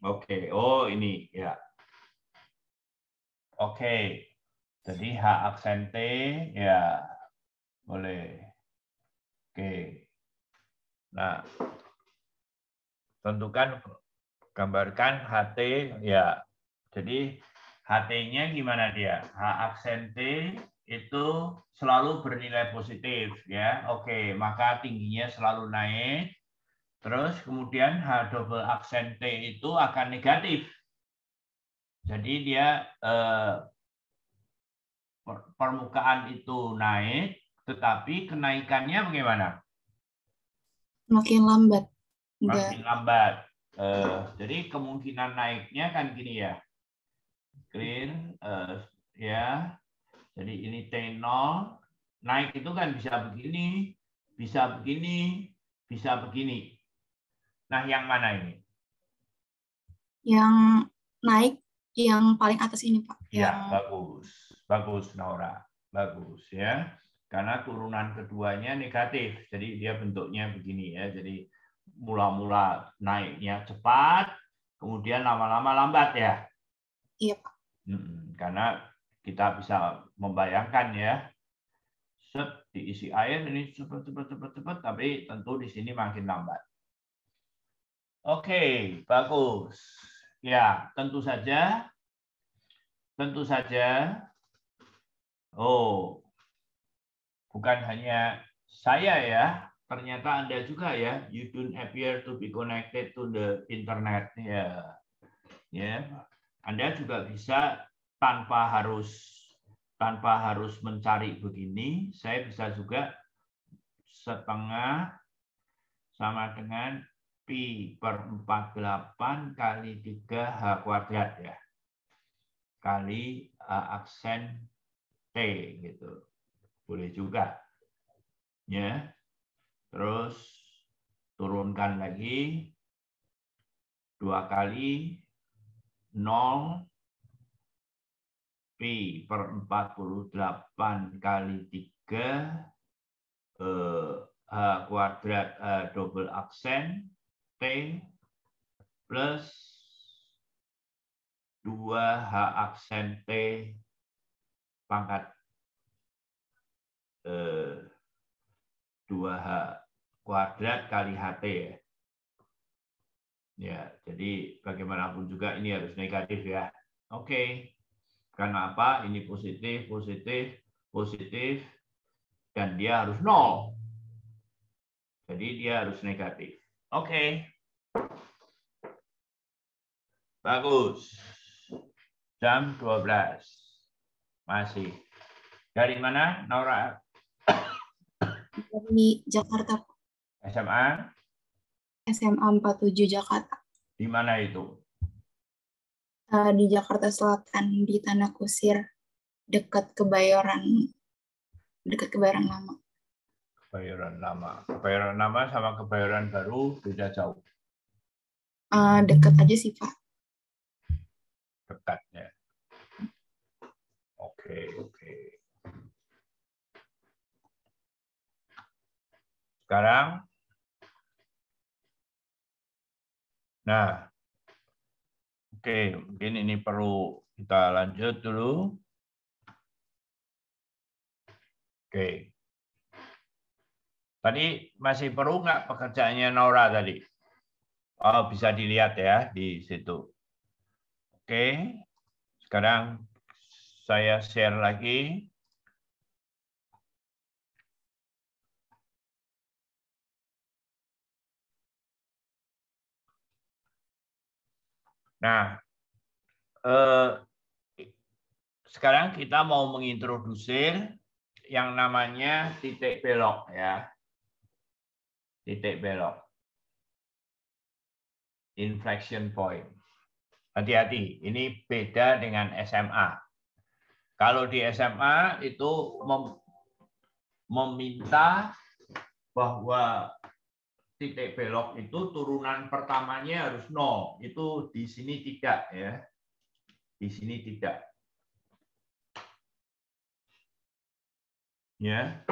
Oke. Oh, ini ya. Oke. Jadi H aksen T ya boleh. Oke. Nah, tentukan gambarkan HT ya. Jadi HT-nya gimana dia? H aksen T itu selalu bernilai positif ya. Oke, maka tingginya selalu naik. Terus kemudian H double aksen T itu akan negatif. Jadi dia permukaan itu naik, Tetapi kenaikannya bagaimana? Makin lambat. Makin lambat. Jadi kemungkinan naiknya kan gini ya. Clear, ya. Jadi ini T0, naik itu kan bisa begini, bisa begini, bisa begini. Nah, yang mana ini? Yang naik yang paling atas ini, Pak. Ya, bagus. Bagus, Naura. Bagus ya. Karena turunan keduanya negatif. Jadi dia bentuknya begini ya. Jadi mula-mula naiknya cepat, kemudian lama-lama lambat ya. Iya, Pak. Karena kita bisa membayangkan ya. Set diisi air ini cepat, tapi tentu di sini makin lambat. Oke, bagus. Ya, tentu saja. Oh, bukan hanya saya ya. Ternyata Anda juga ya. You don't appear to be connected to the internet. Ya, Anda juga bisa tanpa harus mencari begini. Saya bisa juga setengah sama dengan pi per 48 kali 3H kuadrat ya. Kali aksen T gitu. Boleh juga. Ya. Terus turunkan lagi 2 kali 0 pi per 48 kali 3 H kuadrat double aksen T plus 2H aksen T pangkat 2H kuadrat kali HT ya. Ya, jadi bagaimanapun juga ini harus negatif ya. Oke. Karena apa? Ini positif, positif, positif, dan dia harus 0. Jadi dia harus negatif. Oke. Bagus. Jam 12. Masih. Dari mana, Naura? Dari Jakarta. SMA? SMA 47 Jakarta. Di mana itu? Di Jakarta Selatan, di Tanah Kusir, dekat Kebayoran Lama. Kebayoran Lama. Kebayoran Lama sama Kebayoran Baru beda jauh. Dekat aja sih, Pak. Dekatnya. Oke. Sekarang, nah, oke, mungkin ini perlu kita lanjut dulu. Oke. Tadi masih perlu nggak pekerjaannya Naura tadi? Oh, bisa dilihat ya di situ. Oke. Sekarang saya share lagi. Nah, sekarang kita mau mengintrodusir yang namanya titik belok ya. Titik belok. Inflection point. Hati-hati, ini beda dengan SMA. Kalau di SMA itu meminta bahwa titik belok itu turunan pertamanya harus 0. Itu di sini tidak ya. Di sini tidak. Ya.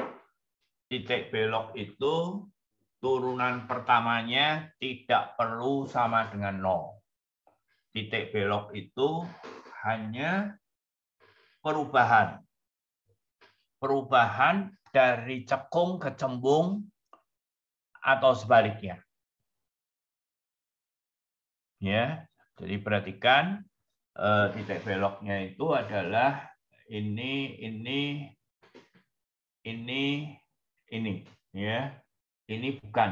Titik belok itu turunan pertamanya tidak perlu sama dengan 0. Titik belok itu hanya perubahan. Perubahan dari cekung ke cembung atau sebaliknya. Ya, jadi perhatikan titik beloknya itu adalah ini, ya. Ini bukan.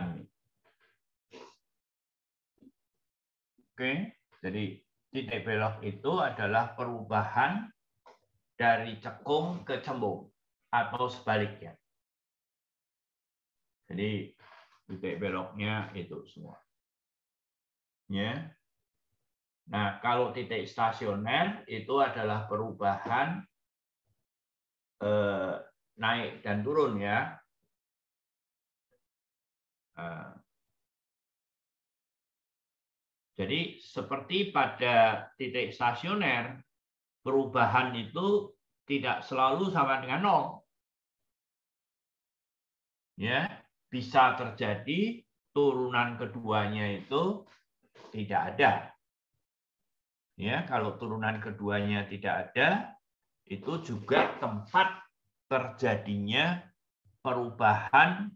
Oke, jadi titik belok itu adalah perubahan dari cekung ke cembung atau sebaliknya. Jadi titik beloknya itu semua. Ya. Nah, kalau titik stasioner itu adalah perubahan naik dan turun ya. Jadi seperti pada titik stasioner, perubahan itu tidak selalu sama dengan nol. Ya, bisa terjadi turunan keduanya itu tidak ada. Ya, kalau turunan keduanya tidak ada, itu juga tempat terjadinya perubahan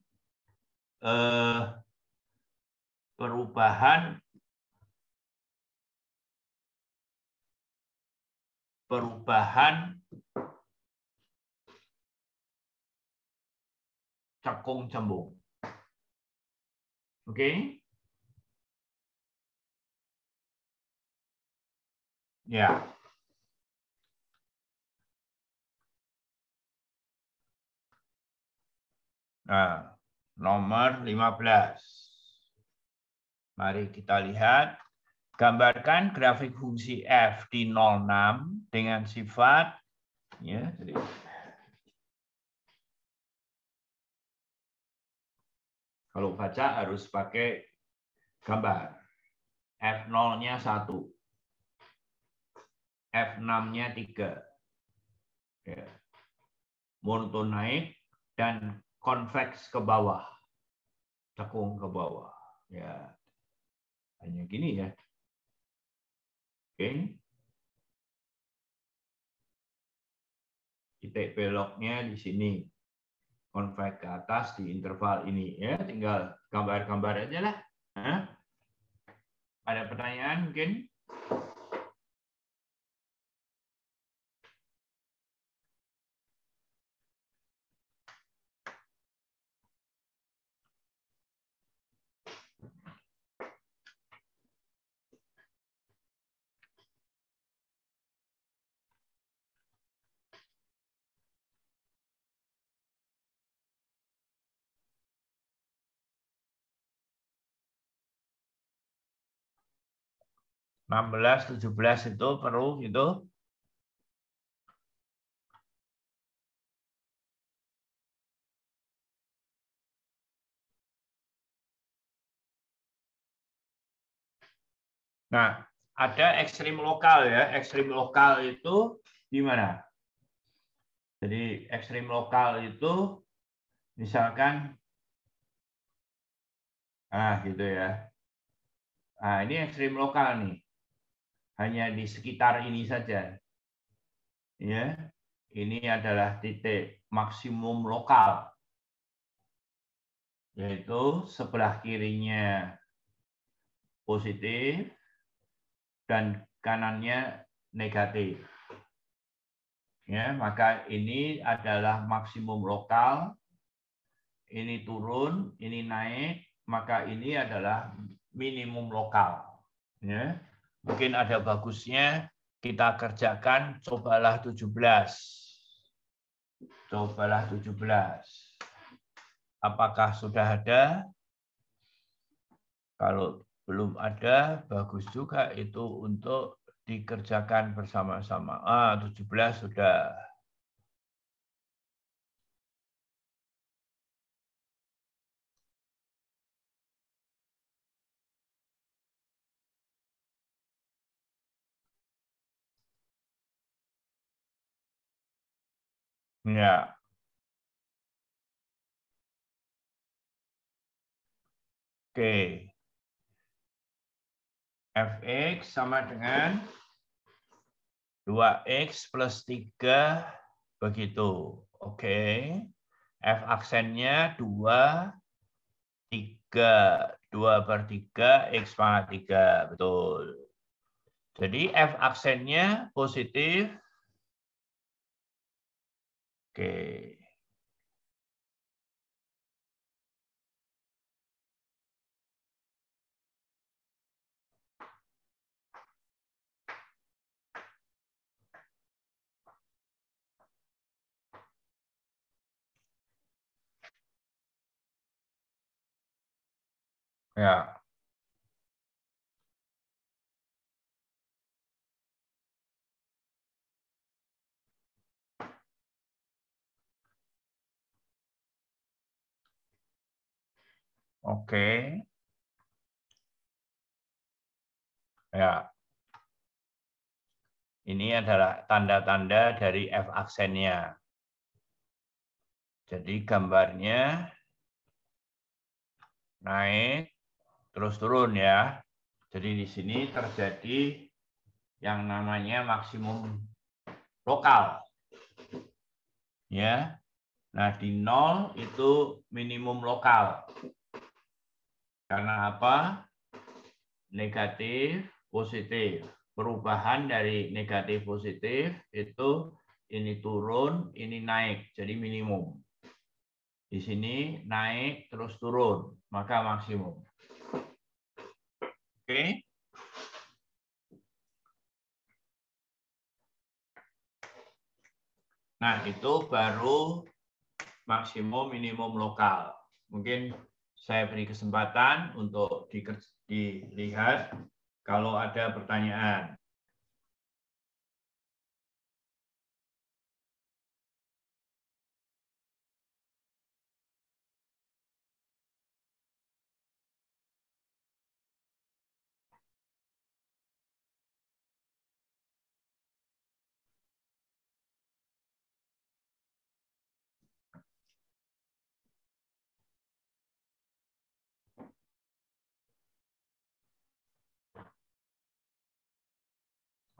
cekung cembung. Oke? Ya. Nah, nomor 15. Mari kita lihat. Gambarkan grafik fungsi f di 06 dengan sifat ya, jadi kalau baca harus pakai gambar. F0-nya 1. F6-nya 3. Ya. Monoton naik dan konveks ke bawah. Cekung ke bawah. Ya. Hanya gini ya. Oke. Titik beloknya di sini. Konveks ke atas di interval ini ya, tinggal gambar-gambar aja lah. Ada pertanyaan mungkin? Nah, 16, 17 itu perlu gitu. Nah, ada ekstrim lokal ya. Ekstrim lokal itu gimana? Jadi ekstrim lokal itu misalkan gitu ya. Nah, ini ekstrim lokal nih. Hanya di sekitar ini saja. Ya. Ini adalah titik maksimum lokal. Yaitu sebelah kirinya positif dan kanannya negatif. Ya, maka ini adalah maksimum lokal. Ini turun, ini naik, maka ini adalah minimum lokal. Ya. Mungkin ada bagusnya kita kerjakan cobalah 17. Cobalah 17. Apakah sudah ada? Kalau belum ada, bagus juga itu untuk dikerjakan bersama-sama. 17 sudah. Ya. Oke. Fx sama dengan 2x plus 3 begitu. Oke. F aksennya 2, 3. 2/3 x pangkat 3. Betul. Jadi F aksennya positif. Oke. Ya. Oke. Ya. Ini adalah tanda-tanda dari F aksennya. Jadi gambarnya naik, terus turun ya. Jadi di sini terjadi yang namanya maksimum lokal. Ya. Nah, di 0 itu minimum lokal. Karena apa? Negatif, positif. Perubahan dari negatif positif itu ini turun, ini naik, jadi minimum. Di sini naik terus turun, maka maksimum. Oke. Nah, itu baru maksimum minimum lokal. Mungkin saya beri kesempatan untuk dilihat kalau ada pertanyaan.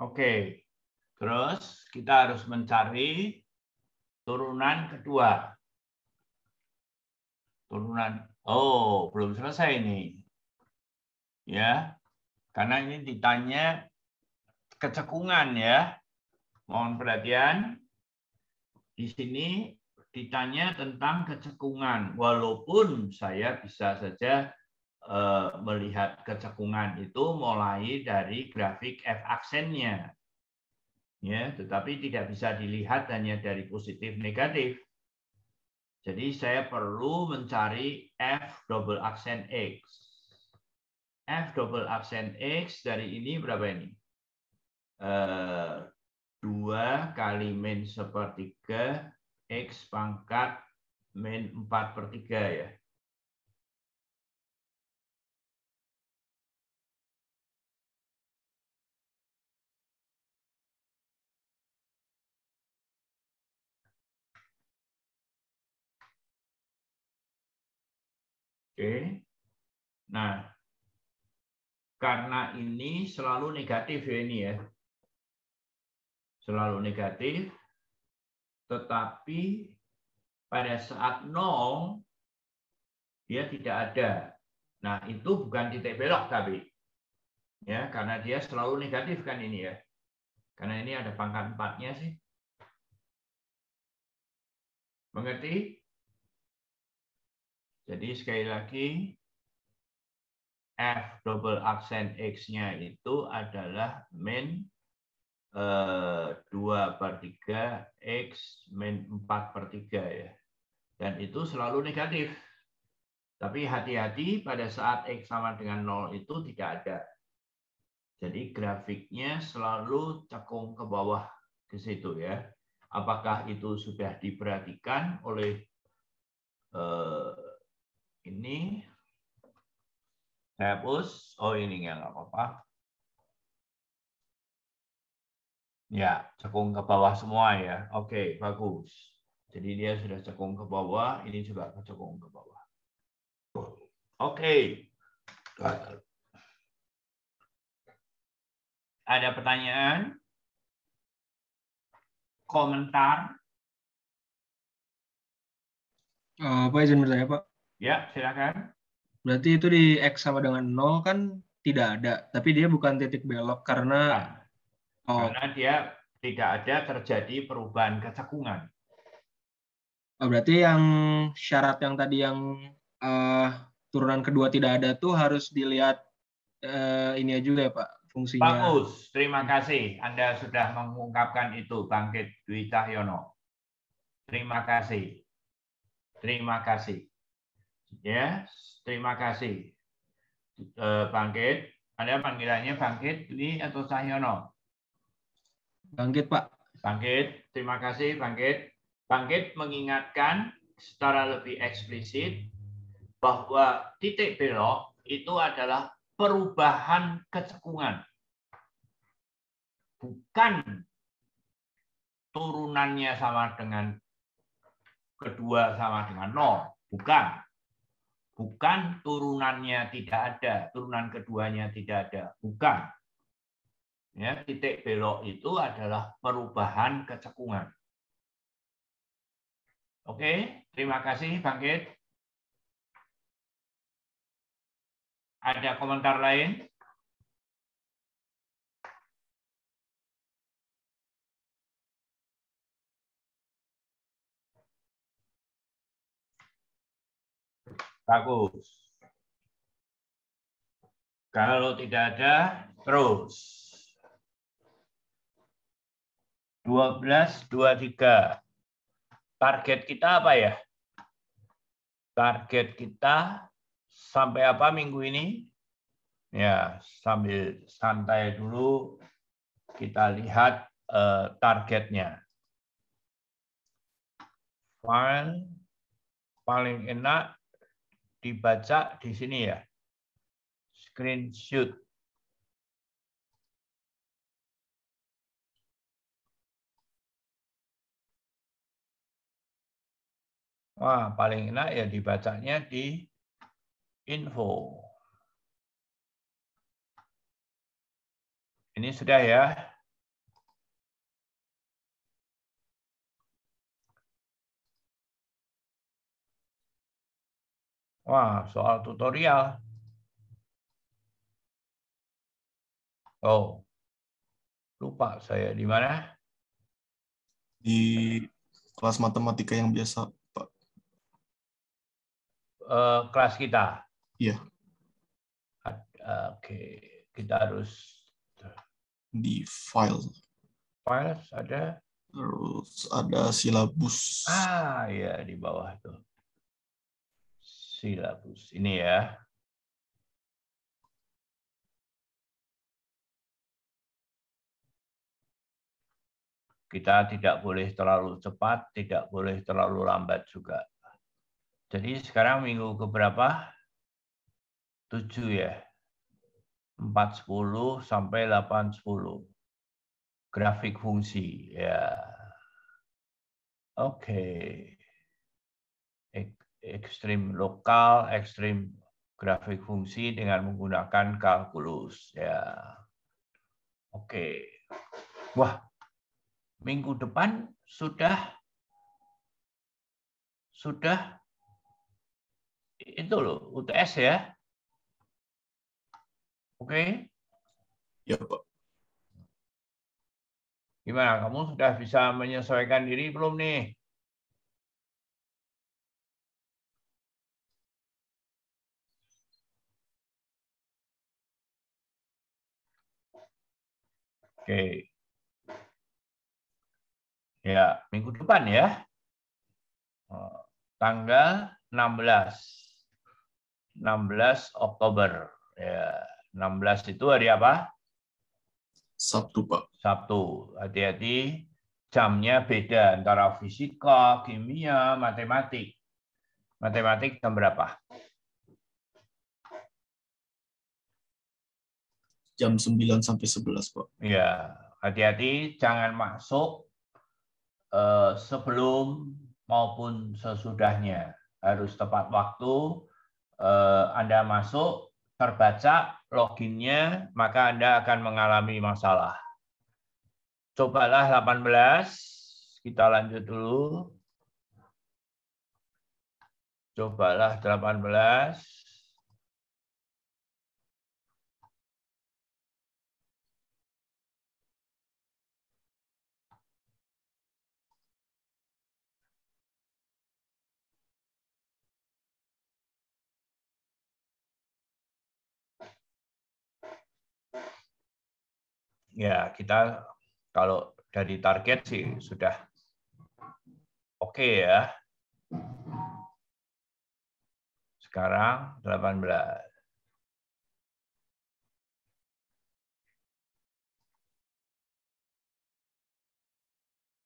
Oke, terus kita harus mencari turunan kedua. Turunan, oh belum selesai nih. Ya, karena ini ditanya kecekungan ya. Mohon perhatian. Di sini ditanya tentang kecekungan. Walaupun saya bisa saja melihat kecekungan itu mulai dari grafik F aksennya. Ya, tetapi tidak bisa dilihat hanya dari positif negatif. Jadi saya perlu mencari F double aksen X. F double aksen X dari ini berapa ini? 2 kali min sepertiga X pangkat min 4/3 ya. Oke. Nah, karena ini selalu negatif ya ini ya. Selalu negatif. Tetapi pada saat 0 dia tidak ada. Nah, itu bukan titik belok tapi. Ya, karena dia selalu negatif kan ini ya. Karena ini ada pangkat 4-nya sih. Mengerti? Jadi sekali lagi F double aksen X-nya itu adalah min 2/3 X min 4/3 ya. Dan itu selalu negatif. Tapi hati-hati pada saat X sama dengan 0 itu tidak ada. Jadi grafiknya selalu cekung ke bawah ke situ ya. Apakah itu sudah diperhatikan oleh ini? Saya hapus. Oh ini nggak apa-apa. Ya, cekung ke bawah semua ya. Oke, bagus. Jadi dia sudah cekung ke bawah, ini juga cekung ke bawah. Oke. Ada pertanyaan? Komentar? Pak izin bertanya Pak. Ya, silakan. Berarti itu di X sama dengan 0 kan tidak ada, tapi dia bukan titik belok karena karena dia tidak ada terjadi perubahan kecekungan. Berarti yang syarat yang tadi yang turunan kedua tidak ada tuh harus dilihat ini juga ya Pak, fungsinya. Bagus, terima kasih. Anda sudah mengungkapkan itu, Bangkit Dwi Cahyono. Terima kasih. Terima kasih. Ya, terima kasih. Bangkit. Anda panggilannya Bangkit ini atau Cahyono? Bangkit, Pak. Bangkit, terima kasih Bangkit. Bangkit mengingatkan secara lebih eksplisit bahwa titik belok itu adalah perubahan kecekungan. Bukan turunannya sama dengan kedua sama dengan 0. Bukan. Bukan turunannya tidak ada, turunan keduanya tidak ada. Bukan. Ya, titik belok itu adalah perubahan kecekungan. Oke, terima kasih Bangkit. Ada komentar lain? Bagus. Kalau tidak ada, terus. 12.23. Target kita apa ya? Target kita sampai apa minggu ini? Ya, sambil santai dulu kita lihat targetnya. File paling enak dibaca di sini ya. Screenshot. Wah, paling enak ya dibacanya di info. Ini sudah ya. Wah, soal tutorial. Oh, lupa saya di mana? Di kelas matematika yang biasa, Pak. Kelas kita. Iya. Oke, kita harus Di file. files ada. Terus ada silabus. Ah, ya di bawah tuh. Silabus ini ya. Kita tidak boleh terlalu cepat, tidak boleh terlalu lambat juga. Jadi sekarang minggu keberapa? 7 ya. 4.10 sampai 8.10. Grafik fungsi ya. Oke. Ekstrim lokal, ekstrim grafik fungsi dengan menggunakan kalkulus ya. Oke. Wah, minggu depan sudah itu loh UTS ya. Oke. Ya, Pak. Gimana? Kamu sudah bisa menyesuaikan diri belum nih? Oke. Ya, minggu depan ya. Tanggal 16 Oktober. Ya, 16 itu hari apa? Sabtu, Pak. Sabtu. Hati-hati, jamnya beda antara fisika, kimia, matematik. Matematik jam berapa? Jam 9 sampai 11, Pak. Ya, hati-hati jangan masuk sebelum maupun sesudahnya. Harus tepat waktu. Anda masuk, terbaca loginnya, maka Anda akan mengalami masalah. Cobalah 18, kita lanjut dulu. Cobalah 18. Ya, kita kalau dari target sih sudah oke ya. Sekarang 18.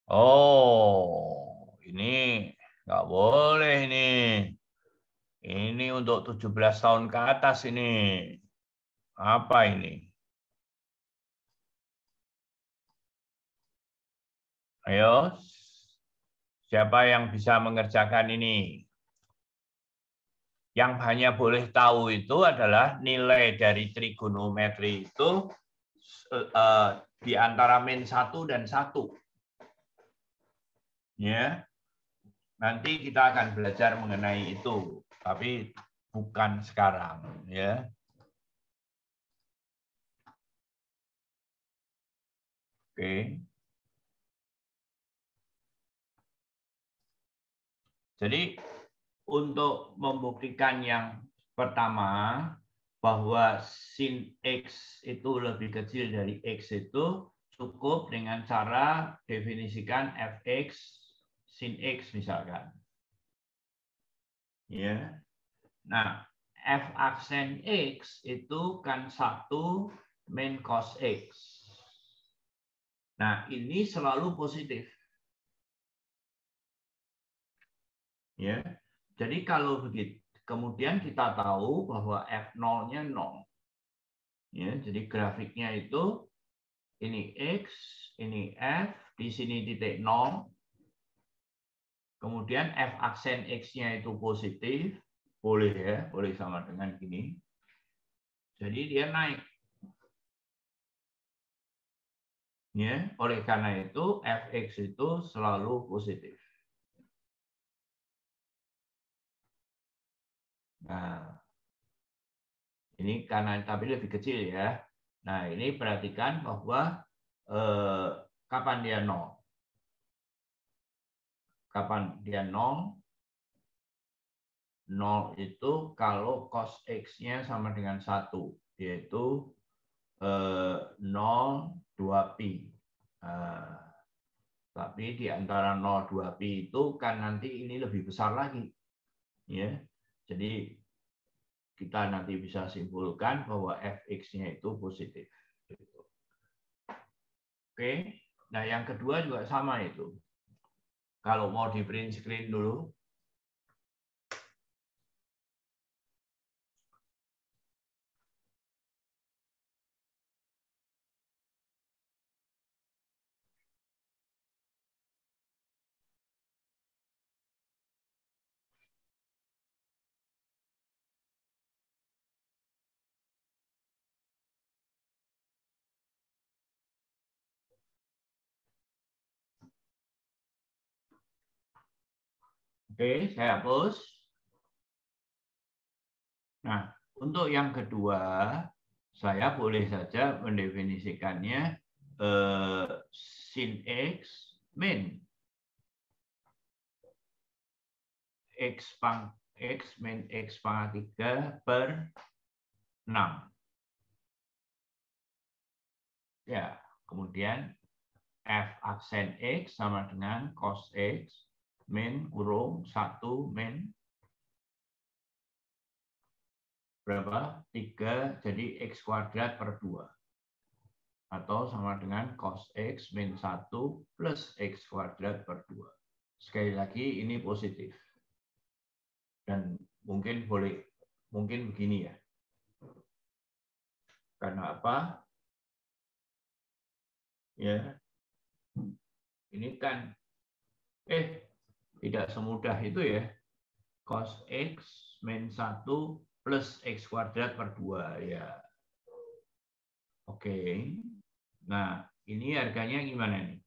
Oh, ini nggak boleh ini. Ini untuk 17 tahun ke atas ini. Apa ini? Ayo, siapa yang bisa mengerjakan ini? Yang hanya boleh tahu itu adalah nilai dari trigonometri itu di antara min 1 dan 1. Ya. Nanti kita akan belajar mengenai itu, tapi bukan sekarang, ya. Oke. Jadi untuk membuktikan yang pertama bahwa sin X itu lebih kecil dari X itu cukup dengan cara definisikan fx sin X misalkan. Ya. Nah, f aksen X itu kan 1 min cos X. Nah, ini selalu positif. Ya. Jadi kalau begitu, kemudian kita tahu bahwa F0-nya 0. Ya, jadi grafiknya itu ini X, ini F, di sini titik 0. Kemudian F aksen X-nya itu positif, boleh ya, boleh sama dengan gini. Jadi dia naik. Ya, oleh karena itu Fx itu selalu positif. Nah, ini karena tapi lebih kecil ya. Nah, ini perhatikan bahwa kapan dia 0? Kapan dia 0? 0 itu kalau cos X-nya sama dengan 1, yaitu 0, 2pi. Tapi di antara 0, 2pi itu kan nanti ini lebih besar lagi. Ya. Jadi kita nanti bisa simpulkan bahwa fx-nya itu positif. Oke, nah yang kedua juga sama itu. Kalau mau di print screen dulu. Oke, saya hapus. Nah, untuk yang kedua, saya boleh saja mendefinisikannya sin X min X min X pangkat 3 per 6. Ya, kemudian F aksen X sama dengan cos X min kurung 1 min berapa? 3, jadi X kuadrat per 2. Atau sama dengan cos X min 1 plus X kuadrat per 2. Sekali lagi ini positif. Dan mungkin begini ya. Karena apa? Ya. Ini kan tidak semudah itu ya. Cos X min 1 plus X kuadrat per 2 ya. Oke. Nah, ini harganya gimana nih?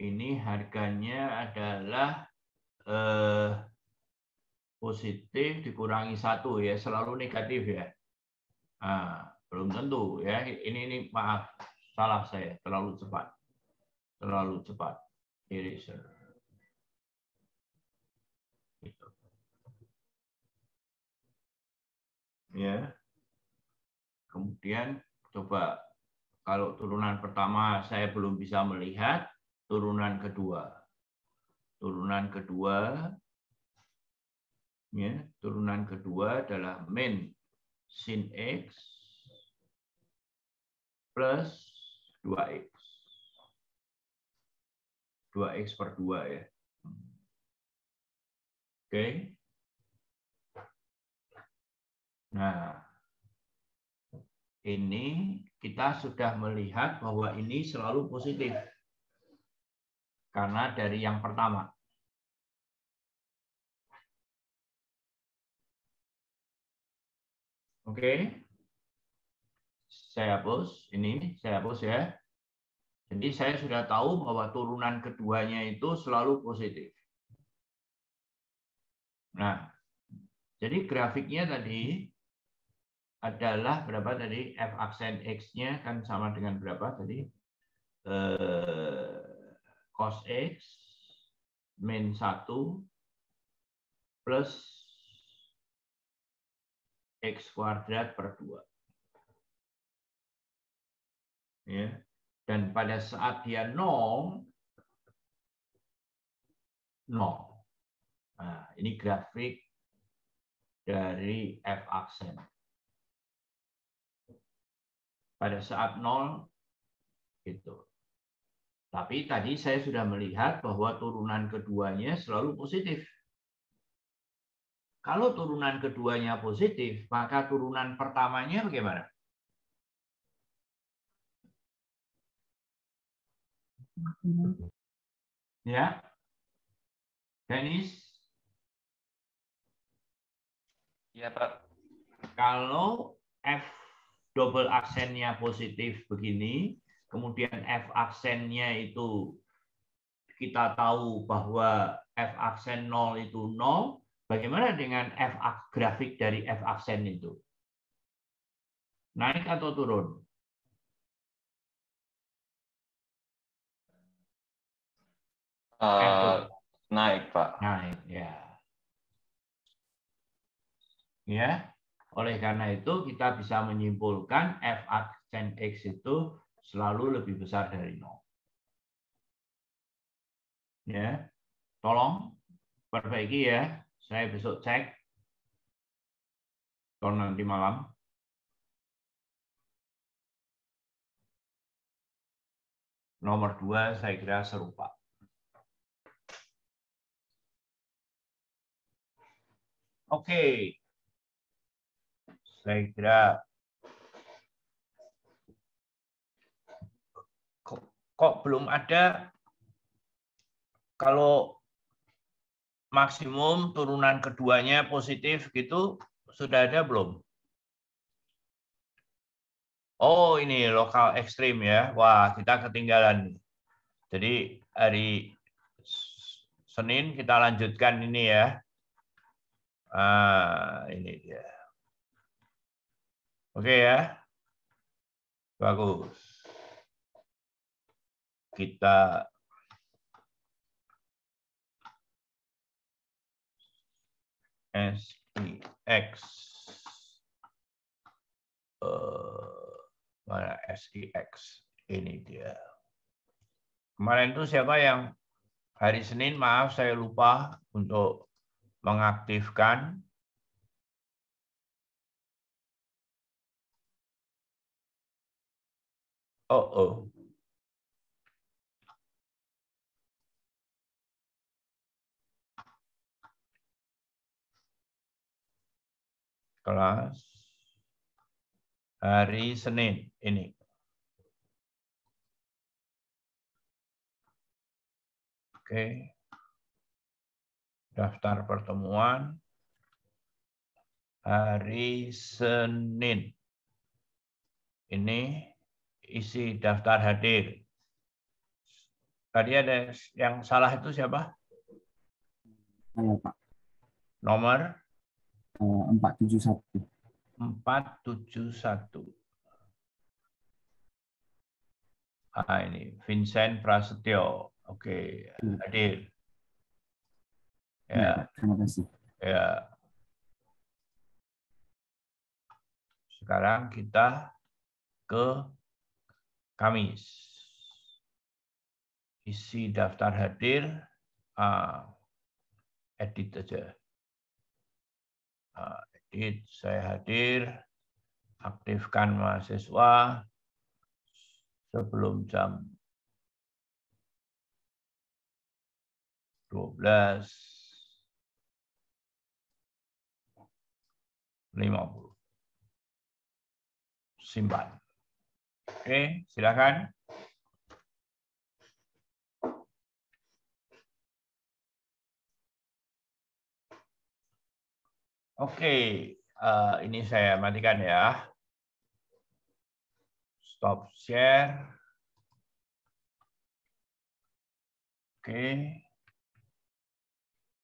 Ini harganya adalah positif dikurangi 1 ya, selalu negatif ya. Nah, belum tentu ya. Ini maaf, salah saya, terlalu cepat. Terlalu cepat. Eraser. Gitu. Ya. Kemudian coba kalau turunan pertama saya belum bisa melihat, turunan kedua. Turunan kedua ya, turunan kedua adalah min sin X plus 2X. 2x per 2 ya. Oke. Nah, ini kita sudah melihat bahwa ini selalu positif. Karena dari yang pertama. Oke. Saya hapus, ini saya hapus ya. Jadi saya sudah tahu bahwa turunan keduanya itu selalu positif. Nah, jadi grafiknya tadi adalah berapa tadi? F aksen X-nya kan sama dengan berapa tadi? Cos X min 1 plus X kuadrat per 2. Ya. Dan pada saat dia 0, nah, ini grafik dari F aksen. Pada saat 0, itu. Tapi tadi saya sudah melihat bahwa turunan keduanya selalu positif. Kalau turunan keduanya positif, maka turunan pertamanya bagaimana? Ya, Dennis? Ya, Pak. Kalau F double aksennya positif begini, kemudian F aksennya itu kita tahu bahwa F aksen 0 itu 0, bagaimana dengan grafik dari F aksen itu? Naik atau turun? Naik, Pak. Naik, ya. Ya, oleh karena itu kita bisa menyimpulkan F aksen X itu selalu lebih besar dari 0. Ya, tolong perbaiki ya. Saya besok cek. Atau nanti malam. Nomor 2 saya kira serupa. Oke. Saya kira kok belum ada kalau maksimum turunan keduanya positif gitu sudah ada belum? Oh, ini lokal ekstrim ya. Wah, kita ketinggalan. Jadi hari Senin kita lanjutkan ini ya. Ini dia. Oke ya. Bagus. Kita SIX. Mana SIX? Ini dia. Kemarin itu siapa yang hari Senin, maaf saya lupa untuk mengaktifkan. Oh. Kelas hari Senin ini. Oke. Daftar pertemuan hari Senin. Ini isi daftar hadir. Tadi ada yang salah itu siapa? Saya, Pak. Nomor 471. 471. Ini Vincent Prasetyo. Oke, hadir. Ya. Terima kasih. Ya. Sekarang kita ke Kamis. Isi daftar hadir. Edit aja. Edit, saya hadir. Aktifkan mahasiswa sebelum jam 12, 50. Simpan. Oke, silakan. Oke, ini saya matikan ya. Stop share. Oke.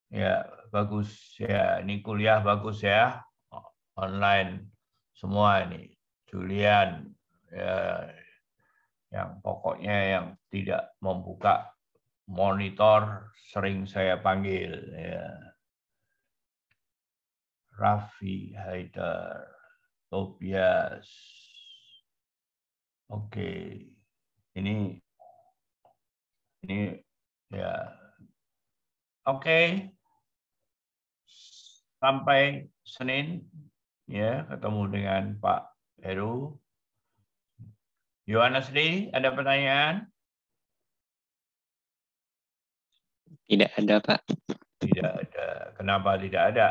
Ya, bagus ya. Ini kuliah bagus ya. Online semua ini. Julian ya, yang pokoknya yang tidak membuka monitor sering saya panggil ya. Raffi, Haidar, Tobias. Oke. Ini ya. Oke. Sampai Senin ya, ketemu dengan Pak Heru. Yohanes Lee, ada pertanyaan? Tidak ada, Pak. Tidak ada. Kenapa tidak ada?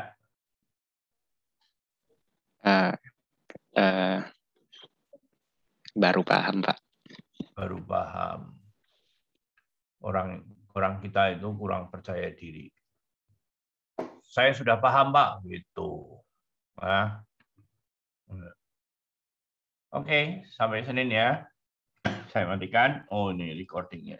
Baru paham, Pak. Baru paham. Orang kita itu kurang percaya diri. Saya sudah paham, Pak, gitu. Nah. Oke, sampai Senin ya. Saya matikan. Oh, ini recordingnya.